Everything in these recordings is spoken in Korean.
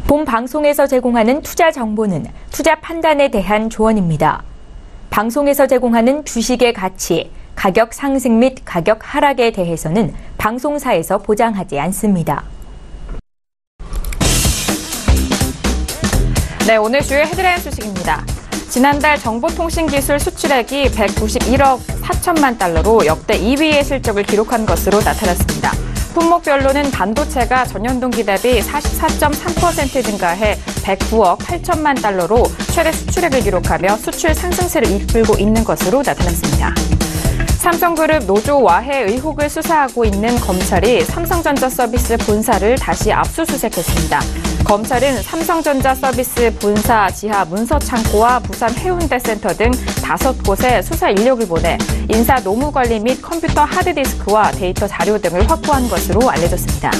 본 방송에서 제공하는 투자 정보는 투자 판단에 대한 조언입니다. 방송에서 제공하는 주식의 가치, 가격 상승 및 가격 하락에 대해서는 방송사에서 보장하지 않습니다. 네, 오늘 주요 헤드라인 소식입니다. 지난달 정보통신기술 수출액이 191억 4천만 달러로 역대 2위의 실적을 기록한 것으로 나타났습니다. 품목별로는 반도체가 전년동기 대비 44.3% 증가해 109억 8천만 달러로 최대 수출액을 기록하며 수출 상승세를 이끌고 있는 것으로 나타났습니다. 삼성그룹 노조 와해 의혹을 수사하고 있는 검찰이 삼성전자 서비스 본사를 다시 압수수색했습니다. 검찰은 삼성전자 서비스 본사 지하 문서창고와 부산 해운대센터 등 5곳에 수사 인력을 보내 인사 노무관리 및 컴퓨터 하드디스크와 데이터 자료 등을 확보한 것으로 알려졌습니다.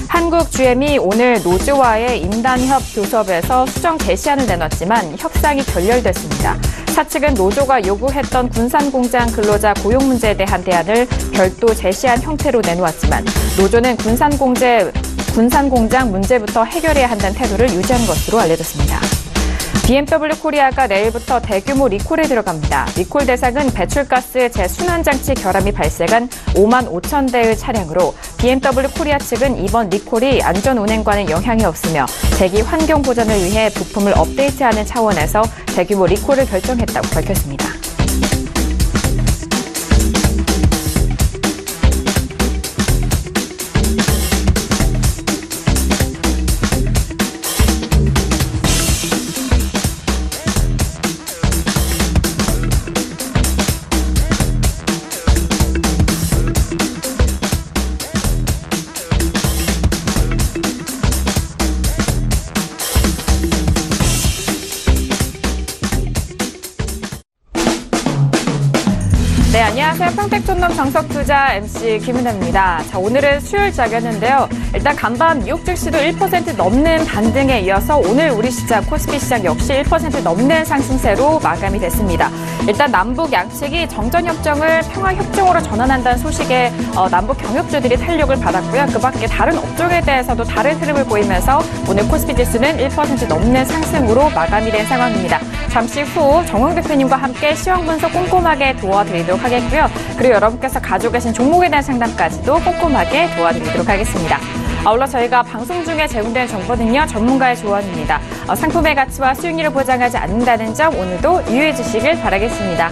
한국GM이 오늘 노조와의 임단협 교섭에서 수정 개시안을 내놨지만 협상이 결렬됐습니다. 사측은 노조가 요구했던 군산공장 근로자 고용 문제에 대한 대안을 별도 제시한 형태로 내놓았지만 노조는 군산공장 문제부터 해결해야 한다는 태도를 유지한 것으로 알려졌습니다. BMW 코리아가 내일부터 대규모 리콜에 들어갑니다. 리콜 대상은 배출가스 재순환장치 결함이 발생한 5만 5천 대의 차량으로 BMW 코리아 측은 이번 리콜이 안전운행과는 영향이 없으며 대기 환경 보전을 위해 부품을 업데이트하는 차원에서 대규모 리콜을 결정했다고 밝혔습니다. 네, 안녕하세요. 평택촌놈 정석투자 MC 김은혜입니다. 자, 오늘은 수요일작이었는데요. 일단 간밤 미국 증시도 1% 넘는 반등에 이어서 오늘 우리 시장 코스피 시장 역시 1% 넘는 상승세로 마감이 됐습니다. 일단 남북 양측이 정전협정을 평화협정으로 전환한다는 소식에 남북 경협주들이 탄력을 받았고요. 그 밖에 다른 업종에 대해서도 다른 흐름을 보이면서 오늘 코스피 지수는 1% 넘는 상승으로 마감이 된 상황입니다. 잠시 후 정홍 대표님과 함께 시황 분석 꼼꼼하게 도와드리도록 하겠고요. 그리고 여러분께서 가지고 계신 종목에 대한 상담까지도 꼼꼼하게 도와드리도록 하겠습니다. 아울러 저희가 방송 중에 제공되는 정보는요, 전문가의 조언입니다. 상품의 가치와 수익률을 보장하지 않는다는 점 오늘도 유의해 주시길 바라겠습니다.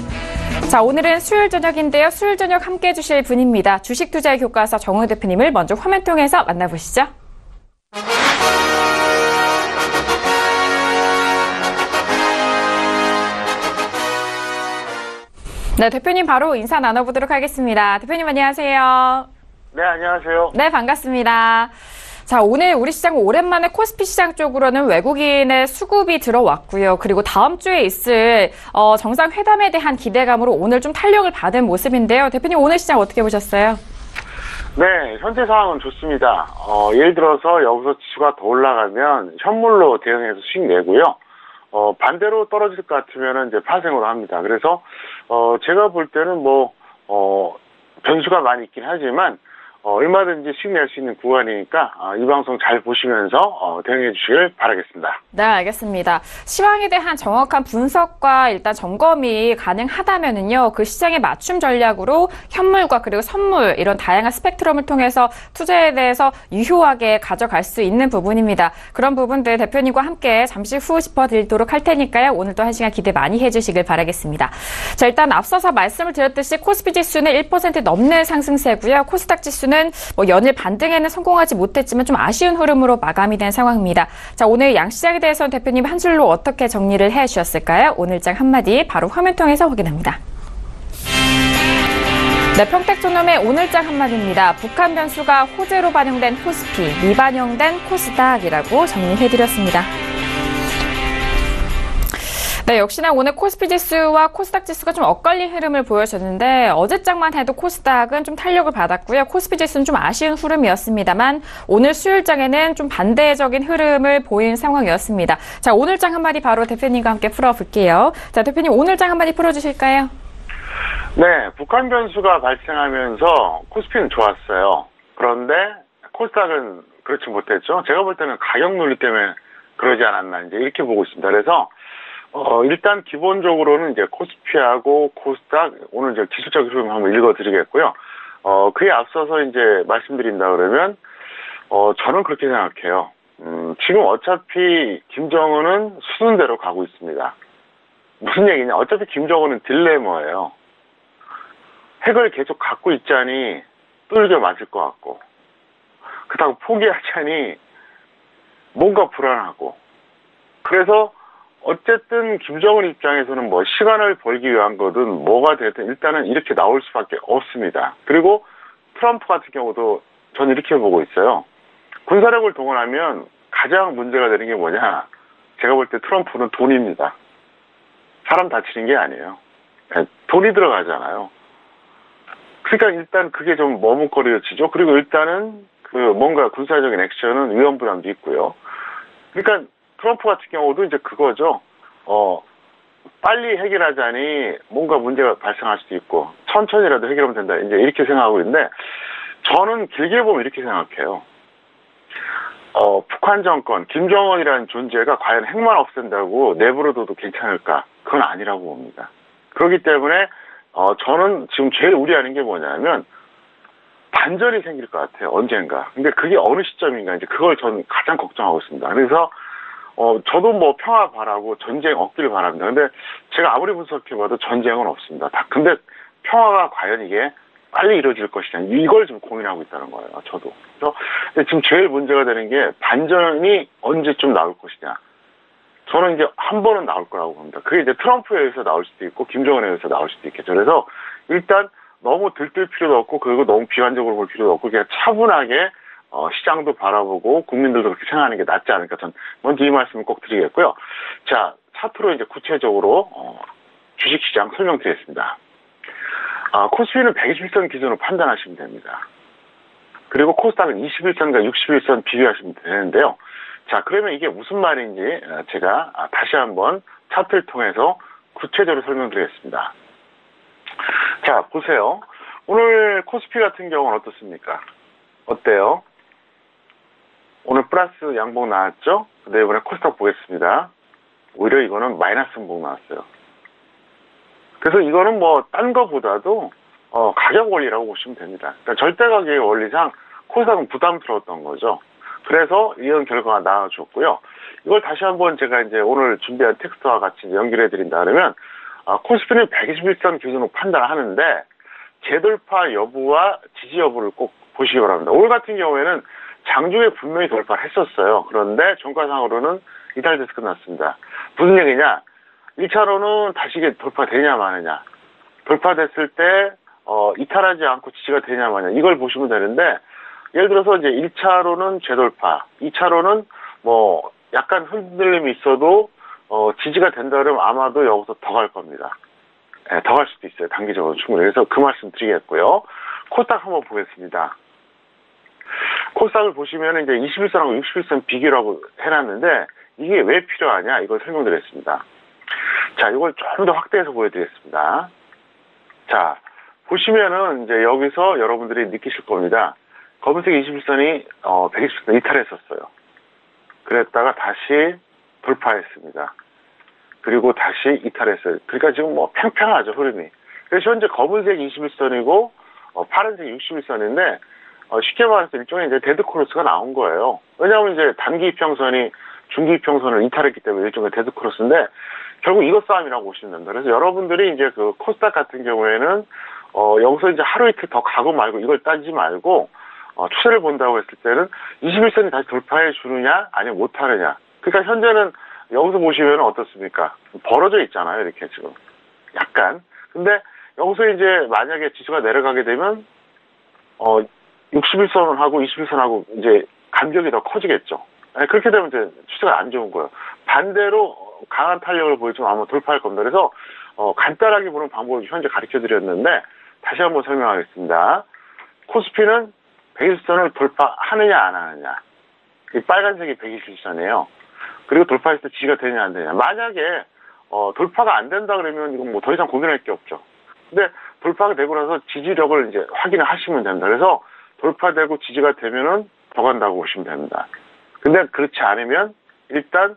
자, 오늘은 수요일 저녁인데요. 수요일 저녁 함께해 주실 분입니다. 주식 투자의 교과서 정홍 대표님을 먼저 화면 통해서 만나보시죠. 네, 대표님 바로 인사 나눠보도록 하겠습니다. 대표님 안녕하세요. 네, 안녕하세요. 네, 반갑습니다. 자, 오늘 우리 시장은 오랜만에 코스피 시장 쪽으로는 외국인의 수급이 들어왔고요. 그리고 다음 주에 있을 정상회담에 대한 기대감으로 오늘 좀 탄력을 받은 모습인데요. 대표님 오늘 시장 어떻게 보셨어요? 네, 현재 상황은 좋습니다. 예를 들어서 여기서 지수가 더 올라가면 현물로 대응해서 수익 내고요. 반대로 떨어질 것 같으면 이제 파생으로 합니다. 그래서 제가 볼 때는 변수가 많이 있긴 하지만 얼마든지 수익 낼 수 있는 구간이니까 이 방송 잘 보시면서 대응해 주시길 바라겠습니다. 네, 알겠습니다. 시황에 대한 정확한 분석과 일단 점검이 가능하다면은요, 그 시장의 맞춤 전략으로 현물과 그리고 선물 이런 다양한 스펙트럼을 통해서 투자에 대해서 유효하게 가져갈 수 있는 부분입니다. 그런 부분들 대표님과 함께 잠시 후 짚어드리도록 할 테니까요. 오늘도 한 시간 기대 많이 해주시길 바라겠습니다. 자, 일단 앞서서 말씀을 드렸듯이 코스피 지수는 1% 넘는 상승세고요. 코스닥 지수는 연일 반등에는 성공하지 못했지만 좀 아쉬운 흐름으로 마감이 된 상황입니다. 자, 오늘 양시장에 대해서는 대표님 한 줄로 어떻게 정리를 해주셨을까요? 오늘장 한마디 바로 화면 통해서 확인합니다. 네, 평택촌놈의 오늘장 한마디입니다. 북한 변수가 호재로 반영된 코스피, 미반영된 코스닥이라고 정리해드렸습니다. 네, 역시나 오늘 코스피 지수와 코스닥 지수가 좀 엇갈린 흐름을 보여줬는데 어제장만 해도 코스닥은 좀 탄력을 받았고요. 코스피 지수는 좀 아쉬운 흐름이었습니다만 오늘 수요일장에는 좀 반대적인 흐름을 보인 상황이었습니다. 자, 오늘장 한마디 바로 대표님과 함께 풀어볼게요. 자, 대표님 오늘장 한마디 풀어주실까요? 네, 북한 변수가 발생하면서 코스피는 좋았어요. 그런데 코스닥은 그렇지 못했죠. 제가 볼 때는 가격 논리 때문에 그러지 않았나 이제 이렇게 보고 있습니다. 그래서 일단 기본적으로는 이제 코스피하고 코스닥 오늘 이제 기술적 흐름 한번 읽어드리겠고요. 그에 앞서서 이제 말씀드린다 그러면 저는 그렇게 생각해요. 지금 어차피 김정은은 수순대로 가고 있습니다. 무슨 얘기냐? 어차피 김정은은 딜레마예요. 핵을 계속 갖고 있자니 뚫겨 맞을 것 같고, 그렇다고 포기하자니 뭔가 불안하고. 그래서 어쨌든 김정은 입장에서는 뭐 시간을 벌기 위한 거든 뭐가 되든 일단은 이렇게 나올 수밖에 없습니다. 그리고 트럼프 같은 경우도 저는 이렇게 보고 있어요. 군사력을 동원하면 가장 문제가 되는 게 뭐냐? 제가 볼 때 트럼프는 돈입니다. 사람 다치는 게 아니에요. 돈이 들어가잖아요. 그러니까 일단 그게 좀 머뭇거려지죠. 그리고 일단은 그 뭔가 군사적인 액션은 위험 부담도 있고요. 그러니까 트럼프 같은 경우도 이제 그거죠. 빨리 해결하자니 뭔가 문제가 발생할 수도 있고 천천히라도 해결하면 된다. 이제 이렇게 생각하고 있는데 저는 길게 보면 이렇게 생각해요. 북한 정권, 김정은이라는 존재가 과연 핵만 없앤다고 내버려둬도 괜찮을까? 그건 아니라고 봅니다. 그렇기 때문에 저는 지금 제일 우려하는 게 뭐냐면 반전이 생길 것 같아요. 언젠가. 근데 그게 어느 시점인가 이제 그걸 저는 가장 걱정하고 있습니다. 그래서 저도 뭐 평화 바라고 전쟁 없기를 바랍니다. 근데 제가 아무리 분석해봐도 전쟁은 없습니다. 근데 평화가 과연 이게 빨리 이루어질 것이냐 이걸 좀 고민하고 있다는 거예요. 저도. 그래서 근데 지금 제일 문제가 되는 게 반전이 언제쯤 나올 것이냐. 저는 이제 한 번은 나올 거라고 봅니다. 그게 이제 트럼프에 의해서 나올 수도 있고 김정은에 의해서 나올 수도 있겠죠. 그래서 일단 너무 들뜰 필요도 없고 그리고 너무 비관적으로 볼 필요도 없고 그냥 차분하게 시장도 바라보고 국민들도 그렇게 생각하는 게 낫지 않을까. 전 먼저 이 말씀을 꼭 드리겠고요. 자, 차트로 이제 구체적으로 주식시장 설명드리겠습니다. 코스피는 121선 기준으로 판단하시면 됩니다. 그리고 코스닥은 21선과 61선 비교하시면 되는데요. 자, 그러면 이게 무슨 말인지 제가 다시 한번 차트를 통해서 구체적으로 설명드리겠습니다. 자, 보세요. 오늘 코스피 같은 경우는 어떻습니까? 어때요? 오늘 플러스 양봉 나왔죠? 근데 이번에 코스닥 보겠습니다. 오히려 이거는 마이너스 양봉 나왔어요. 그래서 이거는 뭐 딴 거보다도 가격 원리라고 보시면 됩니다. 그러니까 절대 가격의 원리상 코스닥은 부담스러웠던 거죠. 그래서 이런 결과가 나와줬고요. 이걸 다시 한번 제가 이제 오늘 준비한 텍스트와 같이 연결해 드린다 그러면 코스피는 121선 기준으로 판단하는데 재돌파 여부와 지지 여부를 꼭 보시기 바랍니다. 오늘 같은 경우에는 장중에 분명히 돌파를 했었어요. 그런데 종가상으로는 이탈돼서 끝났습니다. 무슨 얘기냐? 1차로는 다시 이게 돌파되냐 마느냐. 돌파됐을 때 이탈하지 않고 지지가 되냐 마느냐. 이걸 보시면 되는데 예를 들어서 이제 1차로는 재돌파, 2차로는 뭐 약간 흔들림이 있어도 지지가 된다 그러면 아마도 여기서 더 갈 겁니다. 네, 더 갈 수도 있어요. 단기적으로 충분히. 그래서 그 말씀 드리겠고요. 코스닥 한번 보겠습니다. 코스닥을 보시면 이제 21선하고 61선 비교라고 해놨는데 이게 왜 필요하냐 이걸 설명드리겠습니다. 자, 이걸 좀 더 확대해서 보여드리겠습니다. 자, 보시면은 이제 여기서 여러분들이 느끼실 겁니다. 검은색 21선이 120선 이탈했었어요. 그랬다가 다시 돌파했습니다. 그리고 다시 이탈했어요. 그러니까 지금 뭐 팽팽하죠, 흐름이. 그래서 현재 검은색 21선이고 파란색 61선인데 쉽게 말해서 일종의 이제 데드크로스가 나온 거예요. 왜냐하면 이제 단기 이평선이 중기 이평선을 이탈했기 때문에 일종의 데드크로스인데 결국 이것 싸움이라고 보시면 됩니다. 그래서 여러분들이 이제 그 코스닥 같은 경우에는 여기서 이제 하루 이틀 더 가고 말고 이걸 따지지 말고 추세를 본다고 했을 때는 21선이 다시 돌파해 주느냐 아니면 못하느냐. 그러니까 현재는 여기서 보시면 어떻습니까? 벌어져 있잖아요. 이렇게 지금 약간. 근데 여기서 이제 만약에 지수가 내려가게 되면 61선하고 21선하고 이제 간격이 더 커지겠죠. 그렇게 되면 이제 추세가 안 좋은 거예요. 반대로 강한 탄력을 보여주면 아마 돌파할 겁니다. 그래서 간단하게 보는 방법을 현재 가르쳐드렸는데 다시 한번 설명하겠습니다. 코스피는 120선을 돌파하느냐 안 하느냐. 이 빨간색이 120선이에요. 그리고 돌파했을 때 지지가 되느냐 안 되느냐. 만약에 돌파가 안 된다 그러면 이건 뭐 더 이상 고민할 게 없죠. 근데 돌파가 되고 나서 지지력을 이제 확인을 하시면 됩니다. 그래서 돌파되고 지지가 되면은 더 간다고 보시면 됩니다. 근데 그렇지 않으면 일단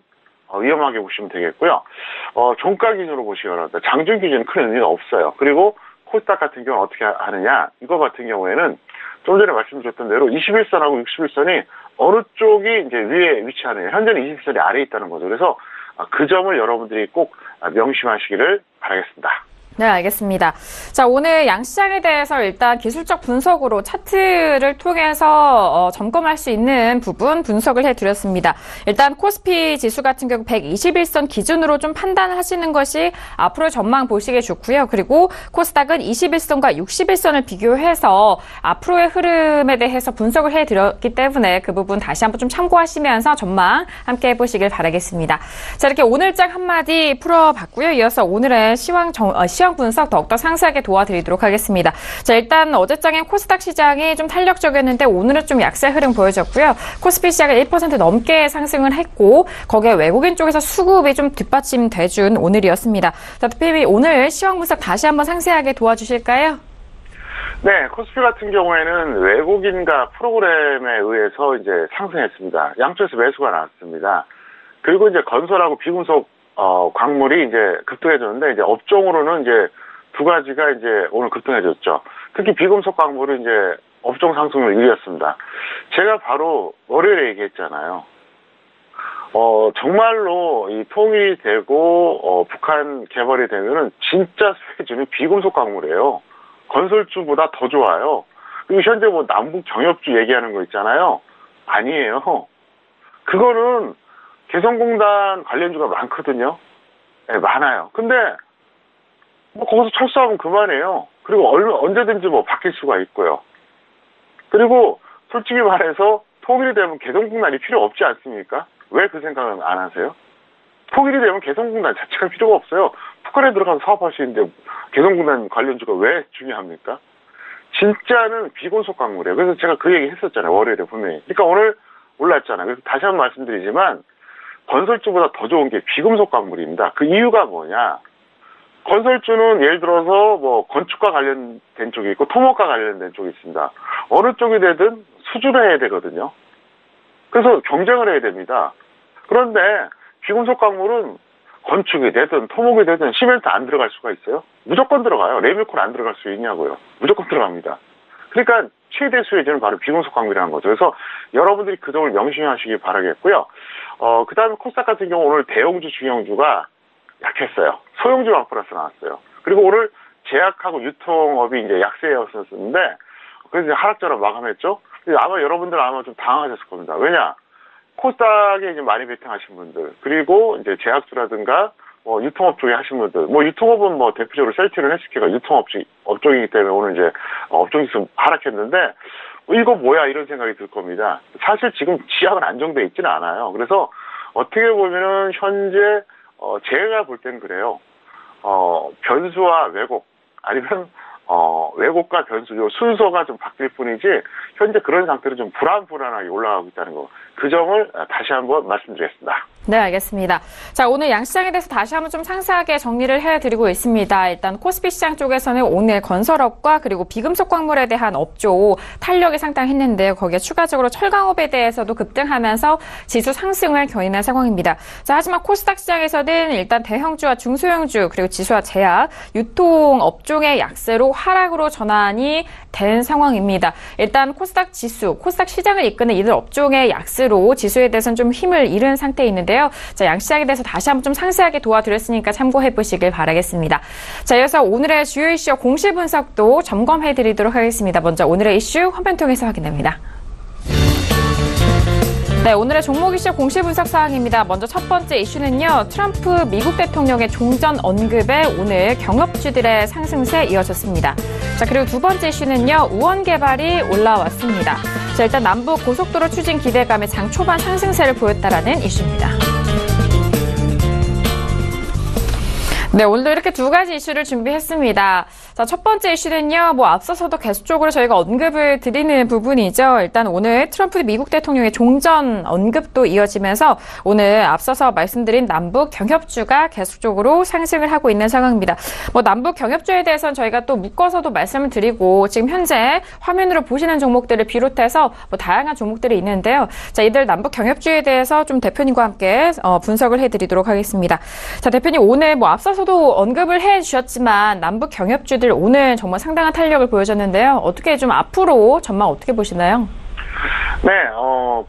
위험하게 보시면 되겠고요. 종가 기준으로 보시기 바랍니다. 장중 기준은 큰 의미가 없어요. 그리고 코스닥 같은 경우는 어떻게 하느냐. 이거 같은 경우에는 좀 전에 말씀드렸던 대로 21선하고 61선이 어느 쪽이 이제 위에 위치하느냐. 현재는 21선이 아래에 있다는 거죠. 그래서 그 점을 여러분들이 꼭 명심하시기를 바라겠습니다. 네, 알겠습니다. 자, 오늘 양시장에 대해서 일단 기술적 분석으로 차트를 통해서 점검할 수 있는 부분 분석을 해드렸습니다. 일단 코스피 지수 같은 경우 121선 기준으로 좀 판단하시는 것이 앞으로 전망 보시기에 좋고요. 그리고 코스닥은 21선과 61선을 비교해서 앞으로의 흐름에 대해서 분석을 해드렸기 때문에 그 부분 다시 한번 좀 참고하시면서 전망 함께 해보시길 바라겠습니다. 자, 이렇게 오늘장 한마디 풀어봤고요. 이어서 오늘의 시황 분석 더욱더 상세하게 도와드리도록 하겠습니다. 자, 일단 어제장엔 코스닥 시장이 좀 탄력적이었는데 오늘은 좀 약세 흐름 보여졌고요. 코스피 시장은 1% 넘게 상승을 했고 거기에 외국인 쪽에서 수급이 좀 뒷받침돼준 오늘이었습니다. 자, 대표님이 오늘 시황 분석 다시 한번 상세하게 도와주실까요? 네, 코스피 같은 경우에는 외국인과 프로그램에 의해서 이제 상승했습니다. 양쪽에서 매수가 나왔습니다. 그리고 이제 건설하고 비금속 광물이 이제 급등해졌는데, 이제 업종으로는 이제 두 가지가 이제 오늘 급등해졌죠. 특히 비금속 광물은 이제 업종 상승률 1위였습니다. 제가 바로 월요일에 얘기했잖아요. 정말로 이 통일이 되고, 북한 개발이 되면은 진짜 수혜주는 비금속 광물이에요. 건설주보다 더 좋아요. 그리고 현재 뭐 남북 정협주 얘기하는 거 있잖아요. 아니에요. 그거는 개성공단 관련주가 많거든요. 네, 많아요. 근데 뭐 거기서 철수하면 그만해요. 그리고 언제든지 뭐 바뀔 수가 있고요. 그리고 솔직히 말해서 통일이 되면 개성공단이 필요 없지 않습니까? 왜 그 생각은 안 하세요? 통일이 되면 개성공단 자체가 필요가 없어요. 북한에 들어가서 사업할 수 있는데 개성공단 관련주가 왜 중요합니까? 진짜는 비금속 광물이에요. 그래서 제가 그 얘기 했었잖아요. 월요일에 분명히. 그러니까 오늘 올랐잖아요. 그래서 다시 한번 말씀드리지만 건설주보다 더 좋은 게 비금속 광물입니다. 그 이유가 뭐냐? 건설주는 예를 들어서 뭐 건축과 관련된 쪽이 있고 토목과 관련된 쪽이 있습니다. 어느 쪽이 되든 수주를 해야 되거든요. 그래서 경쟁을 해야 됩니다. 그런데 비금속 광물은 건축이 되든 토목이 되든 시멘트 안 들어갈 수가 있어요? 무조건 들어가요. 레밀콘 안 들어갈 수 있냐고요. 무조건 들어갑니다. 그러니까 최대 수혜주는 바로 비금속 광물이라는 거죠. 그래서 여러분들이 그 점을 명심하시기 바라겠고요. 그 다음에 코스닥 같은 경우 오늘 대형주, 중형주가 약했어요. 소형주만 플러스 나왔어요. 그리고 오늘 제약하고 유통업이 이제 약세였었는데, 그래서 이제 하락장을 마감했죠. 아마 여러분들 아마 좀 당황하셨을 겁니다. 왜냐? 코스닥에 이제 많이 베팅하신 분들, 그리고 이제 제약주라든가, 유통업 쪽에 하신 분들, 유통업은 대표적으로 셀트리온 헬스케어가 업종이기 때문에 오늘 이제 업종이 좀 하락했는데, 이거 뭐야 이런 생각이 들 겁니다. 사실 지금 시장은 안정돼 있지는 않아요. 그래서 어떻게 보면은 현재 제가 볼 때는 그래요. 변수와 왜곡 아니면 왜곡과 변수 순서가 좀 바뀔 뿐이지 현재 그런 상태로 좀 불안하게 올라가고 있다는 거. 그 점을 다시 한번 말씀드리겠습니다. 네, 알겠습니다. 자, 오늘 양시장에 대해서 다시 한번 좀 상세하게 정리를 해드리고 있습니다. 일단 코스피 시장 쪽에서는 오늘 건설업과 그리고 비금속 광물에 대한 업종 탄력이 상당했는데요. 거기에 추가적으로 철강업에 대해서도 급등하면서 지수 상승을 견인한 상황입니다. 자, 하지만 코스닥 시장에서는 일단 대형주와 중소형주 그리고 지수와 제약, 유통 업종의 약세로 하락으로 전환이 된 상황입니다. 일단 코스닥 지수, 코스닥 시장을 이끄는 이들 업종의 약세로 지수에 대해서는 좀 힘을 잃은 상태에 있는데요. 자, 양시장에 대해서 다시 한번 좀 상세하게 도와드렸으니까 참고해 보시길 바라겠습니다. 자, 이어서 오늘의 주요 이슈 공시 분석도 점검해 드리도록 하겠습니다. 먼저 오늘의 이슈 화면 통해서 확인합니다. 네, 오늘의 종목 이슈 공시 분석 사항입니다. 먼저 첫 번째 이슈는요. 트럼프 미국 대통령의 종전 언급에 오늘 경업주들의 상승세 이어졌습니다. 자, 그리고 두 번째 이슈는요. 우원 개발이 올라왔습니다. 자, 일단 남북 고속도로 추진 기대감에 장 초반 상승세를 보였다라는 이슈입니다. 네, 오늘도 이렇게 두 가지 이슈를 준비했습니다. 자, 첫 번째 이슈는요, 앞서서도 계속적으로 저희가 언급을 드리는 부분이죠. 일단 오늘 트럼프 미국 대통령의 종전 언급도 이어지면서 오늘 앞서서 말씀드린 남북 경협주가 계속적으로 상승을 하고 있는 상황입니다. 남북 경협주에 대해서는 저희가 또 묶어서도 말씀을 드리고 지금 현재 화면으로 보시는 종목들을 비롯해서 다양한 종목들이 있는데요. 자, 이들 남북 경협주에 대해서 좀 대표님과 함께 분석을 해드리도록 하겠습니다. 자, 대표님 오늘 앞서서도 언급을 해주셨지만 남북 경협주들 오늘 정말 상당한 탄력을 보여줬는데요. 어떻게 좀 앞으로 전망 어떻게 보시나요? 네,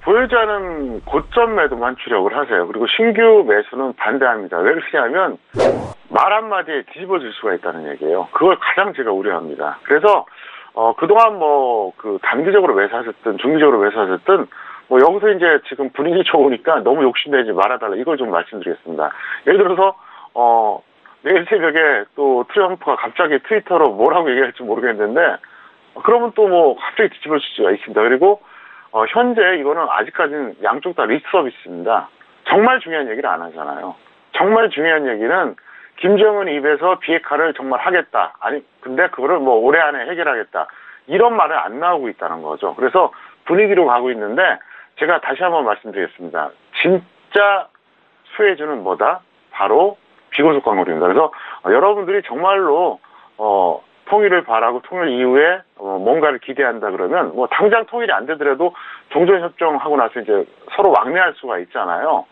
보여지 않은 고점 매도만 주력을 하세요. 그리고 신규 매수는 반대합니다. 왜 그러냐면 말 한마디에 뒤집어질 수가 있다는 얘기예요. 그걸 가장 제가 우려합니다. 그래서 그동안 단기적으로 매수하셨든 중기적으로 매수하셨든 여기서 이제 지금 분위기 좋으니까 너무 욕심내지 말아달라 이걸 좀 말씀드리겠습니다. 예를 들어서 내일 새벽에 또 트럼프가 갑자기 트위터로 뭐라고 얘기할지 모르겠는데 그러면 또 갑자기 뒤집어질 수가 있습니다. 그리고 현재 이거는 아직까지는 양쪽 다 리스크 서비스입니다. 정말 중요한 얘기를 안 하잖아요. 정말 중요한 얘기는 김정은 입에서 비핵화를 정말 하겠다. 아니 근데 그거를 올해 안에 해결하겠다. 이런 말은 안 나오고 있다는 거죠. 그래서 분위기로 가고 있는데 제가 다시 한번 말씀드리겠습니다. 진짜 수혜주는 뭐다? 바로 비고속 광물입니다. 그래서 여러분들이 정말로 통일을 바라고 통일 이후에 뭔가를 기대한다 그러면 당장 통일이 안 되더라도 종전협정하고 나서 이제 서로 왕래할 수가 있잖아요.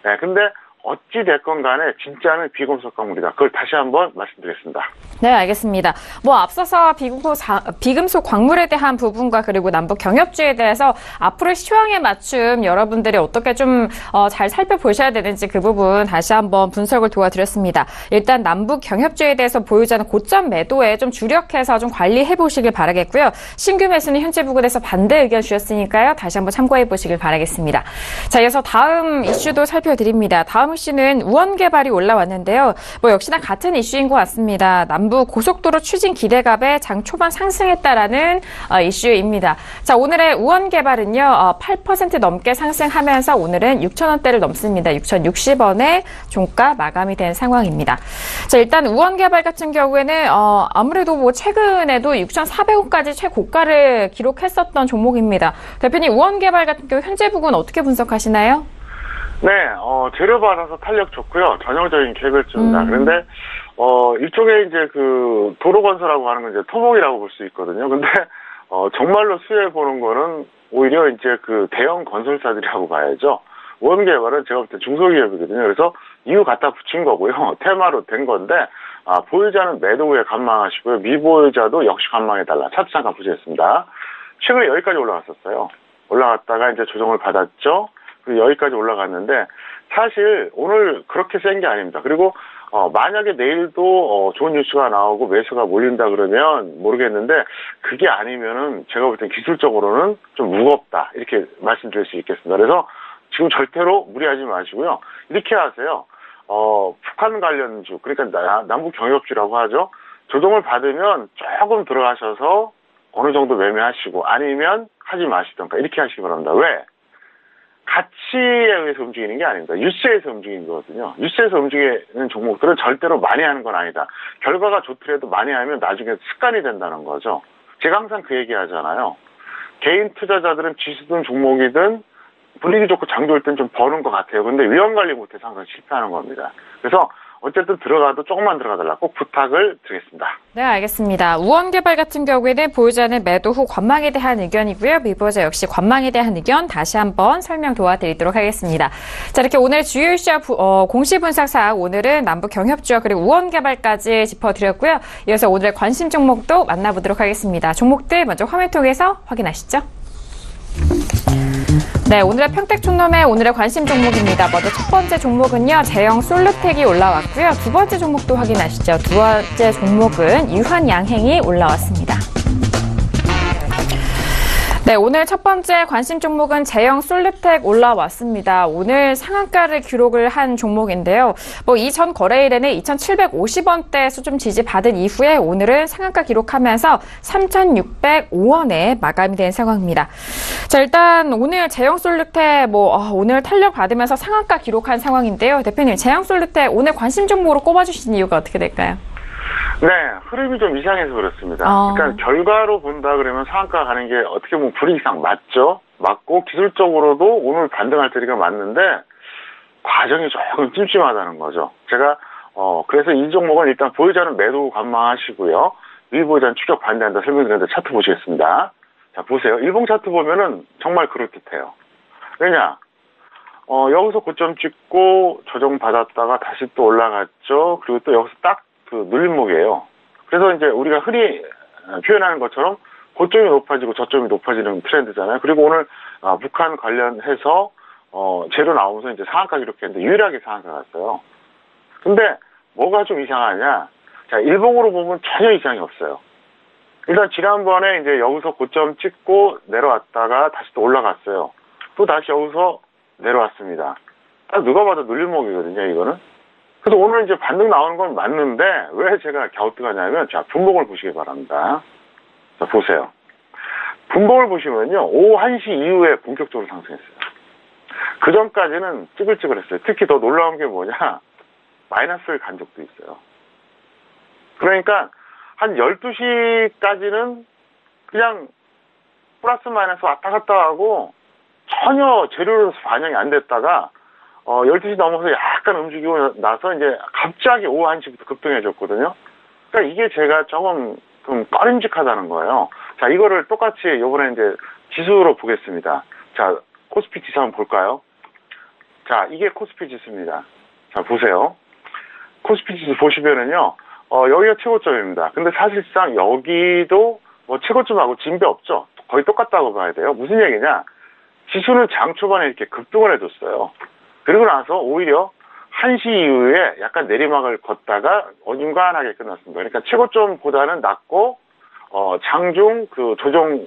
네, 근데 어찌 됐건 간에 진짜는 비금속 광물이다. 그걸 다시 한번 말씀드리겠습니다. 네, 알겠습니다. 앞서서 비금속 광물에 대한 부분과 그리고 남북 경협주에 대해서 앞으로 시황에 맞춤 여러분들이 어떻게 좀 잘 살펴보셔야 되는지 그 부분 다시 한번 분석을 도와드렸습니다. 일단 남북 경협주에 대해서 보유지 않은 고점 매도에 좀 주력해서 좀 관리해 보시길 바라겠고요. 신규 매수는 현재 부근에서 반대 의견 주셨으니까요. 다시 한번 참고해 보시길 바라겠습니다. 자, 이어서 다음 이슈도 살펴드립니다. 다음 이슈는 우원 개발이 올라왔는데요. 역시나 같은 이슈인 것 같습니다. 남부 고속도로 추진 기대값에 장 초반 상승했다라는 이슈입니다. 자, 오늘의 우원 개발은요, 8% 넘게 상승하면서 오늘은 6,000원대를 넘습니다. 6,060원에 종가 마감이 된 상황입니다. 자, 일단 우원 개발 같은 경우에는 아무래도 최근에도 6,400원까지 최고가를 기록했었던 종목입니다. 대표님, 우원 개발 같은 경우 현재 부분 어떻게 분석하시나요? 네, 재료 받아서 탄력 좋고요. 전형적인 계획주입니다. 그런데, 일종의 이제 도로 건설하고 하는 건 이제 토목이라고 볼 수 있거든요. 근데, 정말로 수혜보는 거는 오히려 이제 대형 건설사들이라고 봐야죠. 원개발은 제가 볼 때 중소기업이거든요. 그래서 이유 갖다 붙인 거고요. 테마로 된 건데, 보유자는 매도 후에 관망하시고요. 미보유자도 역시 관망해달라. 차트 잠깐 보시겠습니다. 최근에 여기까지 올라갔었어요. 올라갔다가 이제 조정을 받았죠. 그리고 여기까지 올라갔는데 사실 오늘 그렇게 센 게 아닙니다. 그리고 만약에 내일도 좋은 뉴스가 나오고 매수가 몰린다 그러면 모르겠는데 그게 아니면은 제가 볼 땐 기술적으로는 좀 무겁다 이렇게 말씀드릴 수 있겠습니다. 그래서 지금 절대로 무리하지 마시고요. 이렇게 하세요. 북한 관련주 그러니까 남북 경협주라고 하죠. 조정을 받으면 조금 들어가셔서 어느 정도 매매하시고 아니면 하지 마시던가 이렇게 하시기 바랍니다. 왜? 가치에 의해서 움직이는 게 아닙니다. 뉴스에서 움직이는 거거든요. 뉴스에서 움직이는 종목들은 절대로 많이 하는 건 아니다. 결과가 좋더라도 많이 하면 나중에 습관이 된다는 거죠. 제가 항상 그 얘기 하잖아요. 개인 투자자들은 지수든 종목이든 분위기 좋고 장 좋을 땐 좀 버는 것 같아요. 근데 위험 관리 못해서 항상 실패하는 겁니다. 그래서 어쨌든 들어가도 조금만 들어가달라 꼭 부탁을 드리겠습니다. 네, 알겠습니다. 우원개발 같은 경우에는 보유자는 매도 후 관망에 대한 의견이고요. 미보유자 역시 관망에 대한 의견 다시 한번 설명 도와드리도록 하겠습니다. 자, 이렇게 오늘 주요 이슈와 공시 분석사항 오늘은 남북 경협주와 그리고 우원개발까지 짚어드렸고요. 이어서 오늘의 관심 종목도 만나보도록 하겠습니다. 종목들 먼저 화면 통해서 확인하시죠. 네, 오늘의 평택촌놈의 오늘의 관심 종목입니다. 먼저 첫 번째 종목은요, 제형 솔루텍이 올라왔고요. 두 번째 종목도 확인하시죠. 두 번째 종목은 유한양행이 올라왔습니다. 네, 오늘 첫 번째 관심 종목은 제형 솔루텍 올라왔습니다. 오늘 상한가를 기록을 한 종목인데요. 이전 거래일에는 2,750원대 수준 지지 받은 이후에 오늘은 상한가 기록하면서 3,605원에 마감이 된 상황입니다. 자, 일단 오늘 제형 솔루텍 오늘 탄력 받으면서 상한가 기록한 상황인데요. 대표님, 제형 솔루텍 오늘 관심 종목으로 꼽아주신 이유가 어떻게 될까요? 네, 흐름이 좀 이상해서 그렇습니다. 그러니까 결과로 본다 그러면 상한가 가는 게 어떻게 보면 불이상 맞죠? 맞고 기술적으로도 오늘 반등할 때가 맞는데 과정이 조금 찜찜하다는 거죠. 제가 그래서 이 종목은 일단 보유자는 매도 관망하시고요. 미보유자는 추격 반대한다 설명드렸는데 차트 보시겠습니다. 자, 보세요. 일봉 차트 보면은 정말 그럴듯해요. 왜냐? 여기서 고점 찍고 조정 받았다가 다시 또 올라갔죠. 그리고 또 여기서 딱 그 눌림목이에요. 그래서 이제 우리가 흔히 표현하는 것처럼 고점이 높아지고 저점이 높아지는 트렌드잖아요. 그리고 오늘 북한 관련해서 재료 나오면서 이제 상한가 기록했는데 유일하게 상한가 갔어요. 근데 뭐가 좀 이상하냐? 자, 일봉으로 보면 전혀 이상이 없어요. 일단 지난번에 이제 여기서 고점 찍고 내려왔다가 다시 또 올라갔어요. 또 다시 여기서 내려왔습니다. 딱 누가 봐도 눌림목이거든요, 이거는. 그래서 오늘 이제 반등 나오는 건 맞는데 왜 제가 갸우뚱하냐면, 자, 분봉을 보시기 바랍니다. 자, 보세요. 분봉을 보시면요, 오후 1시 이후에 본격적으로 상승했어요. 그 전까지는 찌글찌글했어요. 특히 더 놀라운 게 뭐냐, 마이너스를 간 적도 있어요. 그러니까 한 12시까지는 그냥 플러스 마이너스 왔다 갔다 하고 전혀 재료로서 반영이 안 됐다가 12시 넘어서 약간 움직이고 나서 이제 갑자기 오후 1시부터 급등해졌거든요. 그러니까 이게 제가 조금 좀 꺼림직하다는 거예요. 자, 이거를 똑같이 요번에 이제 지수로 보겠습니다. 자, 코스피 지수 한번 볼까요? 자, 이게 코스피 지수입니다. 자, 보세요. 코스피 지수 보시면은요, 여기가 최고점입니다. 근데 사실상 여기도 최고점하고 진배 없죠? 거의 똑같다고 봐야 돼요. 무슨 얘기냐? 지수는 장 초반에 이렇게 급등을 해줬어요. 그리고 나서 오히려 1시 이후에 약간 내리막을 걷다가 어중간하게 끝났습니다. 그러니까 최고점보다는 낮고, 장중 그 조정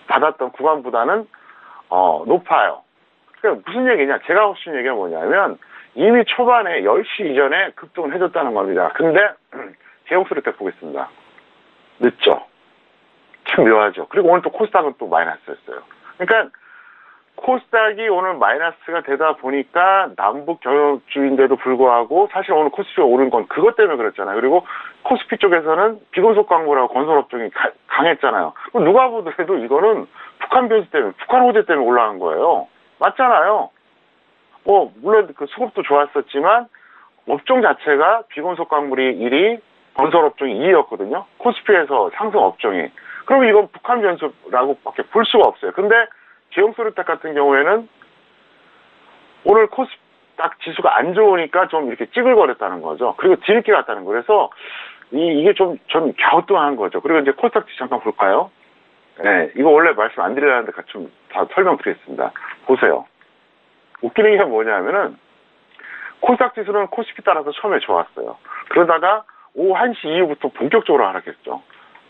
받았던 구간보다는, 높아요. 그러니까 무슨 얘기냐? 제가 하고 싶은 얘기가 뭐냐면, 이미 초반에 10시 이전에 급등을 해줬다는 겁니다. 근데, 제형수를 딱 보겠습니다. 늦죠? 참 묘하죠? 그리고 오늘 또 코스닥은 또 마이너스였어요. 그러니까, 코스닥이 오늘 마이너스가 되다 보니까 남북 경협주인데도 불구하고 사실 오늘 코스피가 오른 건 그것 때문에 그랬잖아요. 그리고 코스피 쪽에서는 비건속 광고라고 건설업종이 강했잖아요. 누가 보더라도 이거는 북한 변수 때문에, 북한 호재 때문에 올라간 거예요. 맞잖아요. 물론 그 수급도 좋았었지만 업종 자체가 비건속 광물이 1위, 건설업종이 2위였거든요. 코스피에서 상승 업종이. 그럼 이건 북한 변수라고 밖에 볼 수가 없어요. 근데 제형솔루텍 같은 경우에는 오늘 코스닥 지수가 안 좋으니까 좀 이렇게 찌글거렸다는 거죠. 그리고 뒤늦게 갔다는 거예요. 그래서 이게 좀 갸우뚱한 거죠. 그리고 이제 코스닥 지수 잠깐 볼까요? 네, 이거 원래 말씀 안 드리려는데 같이 좀 다 설명드리겠습니다. 보세요. 웃기는 게 뭐냐면은 코스닥 지수는 코스피 따라서 처음에 좋았어요. 그러다가 오후 1시 이후부터 본격적으로 하락했죠.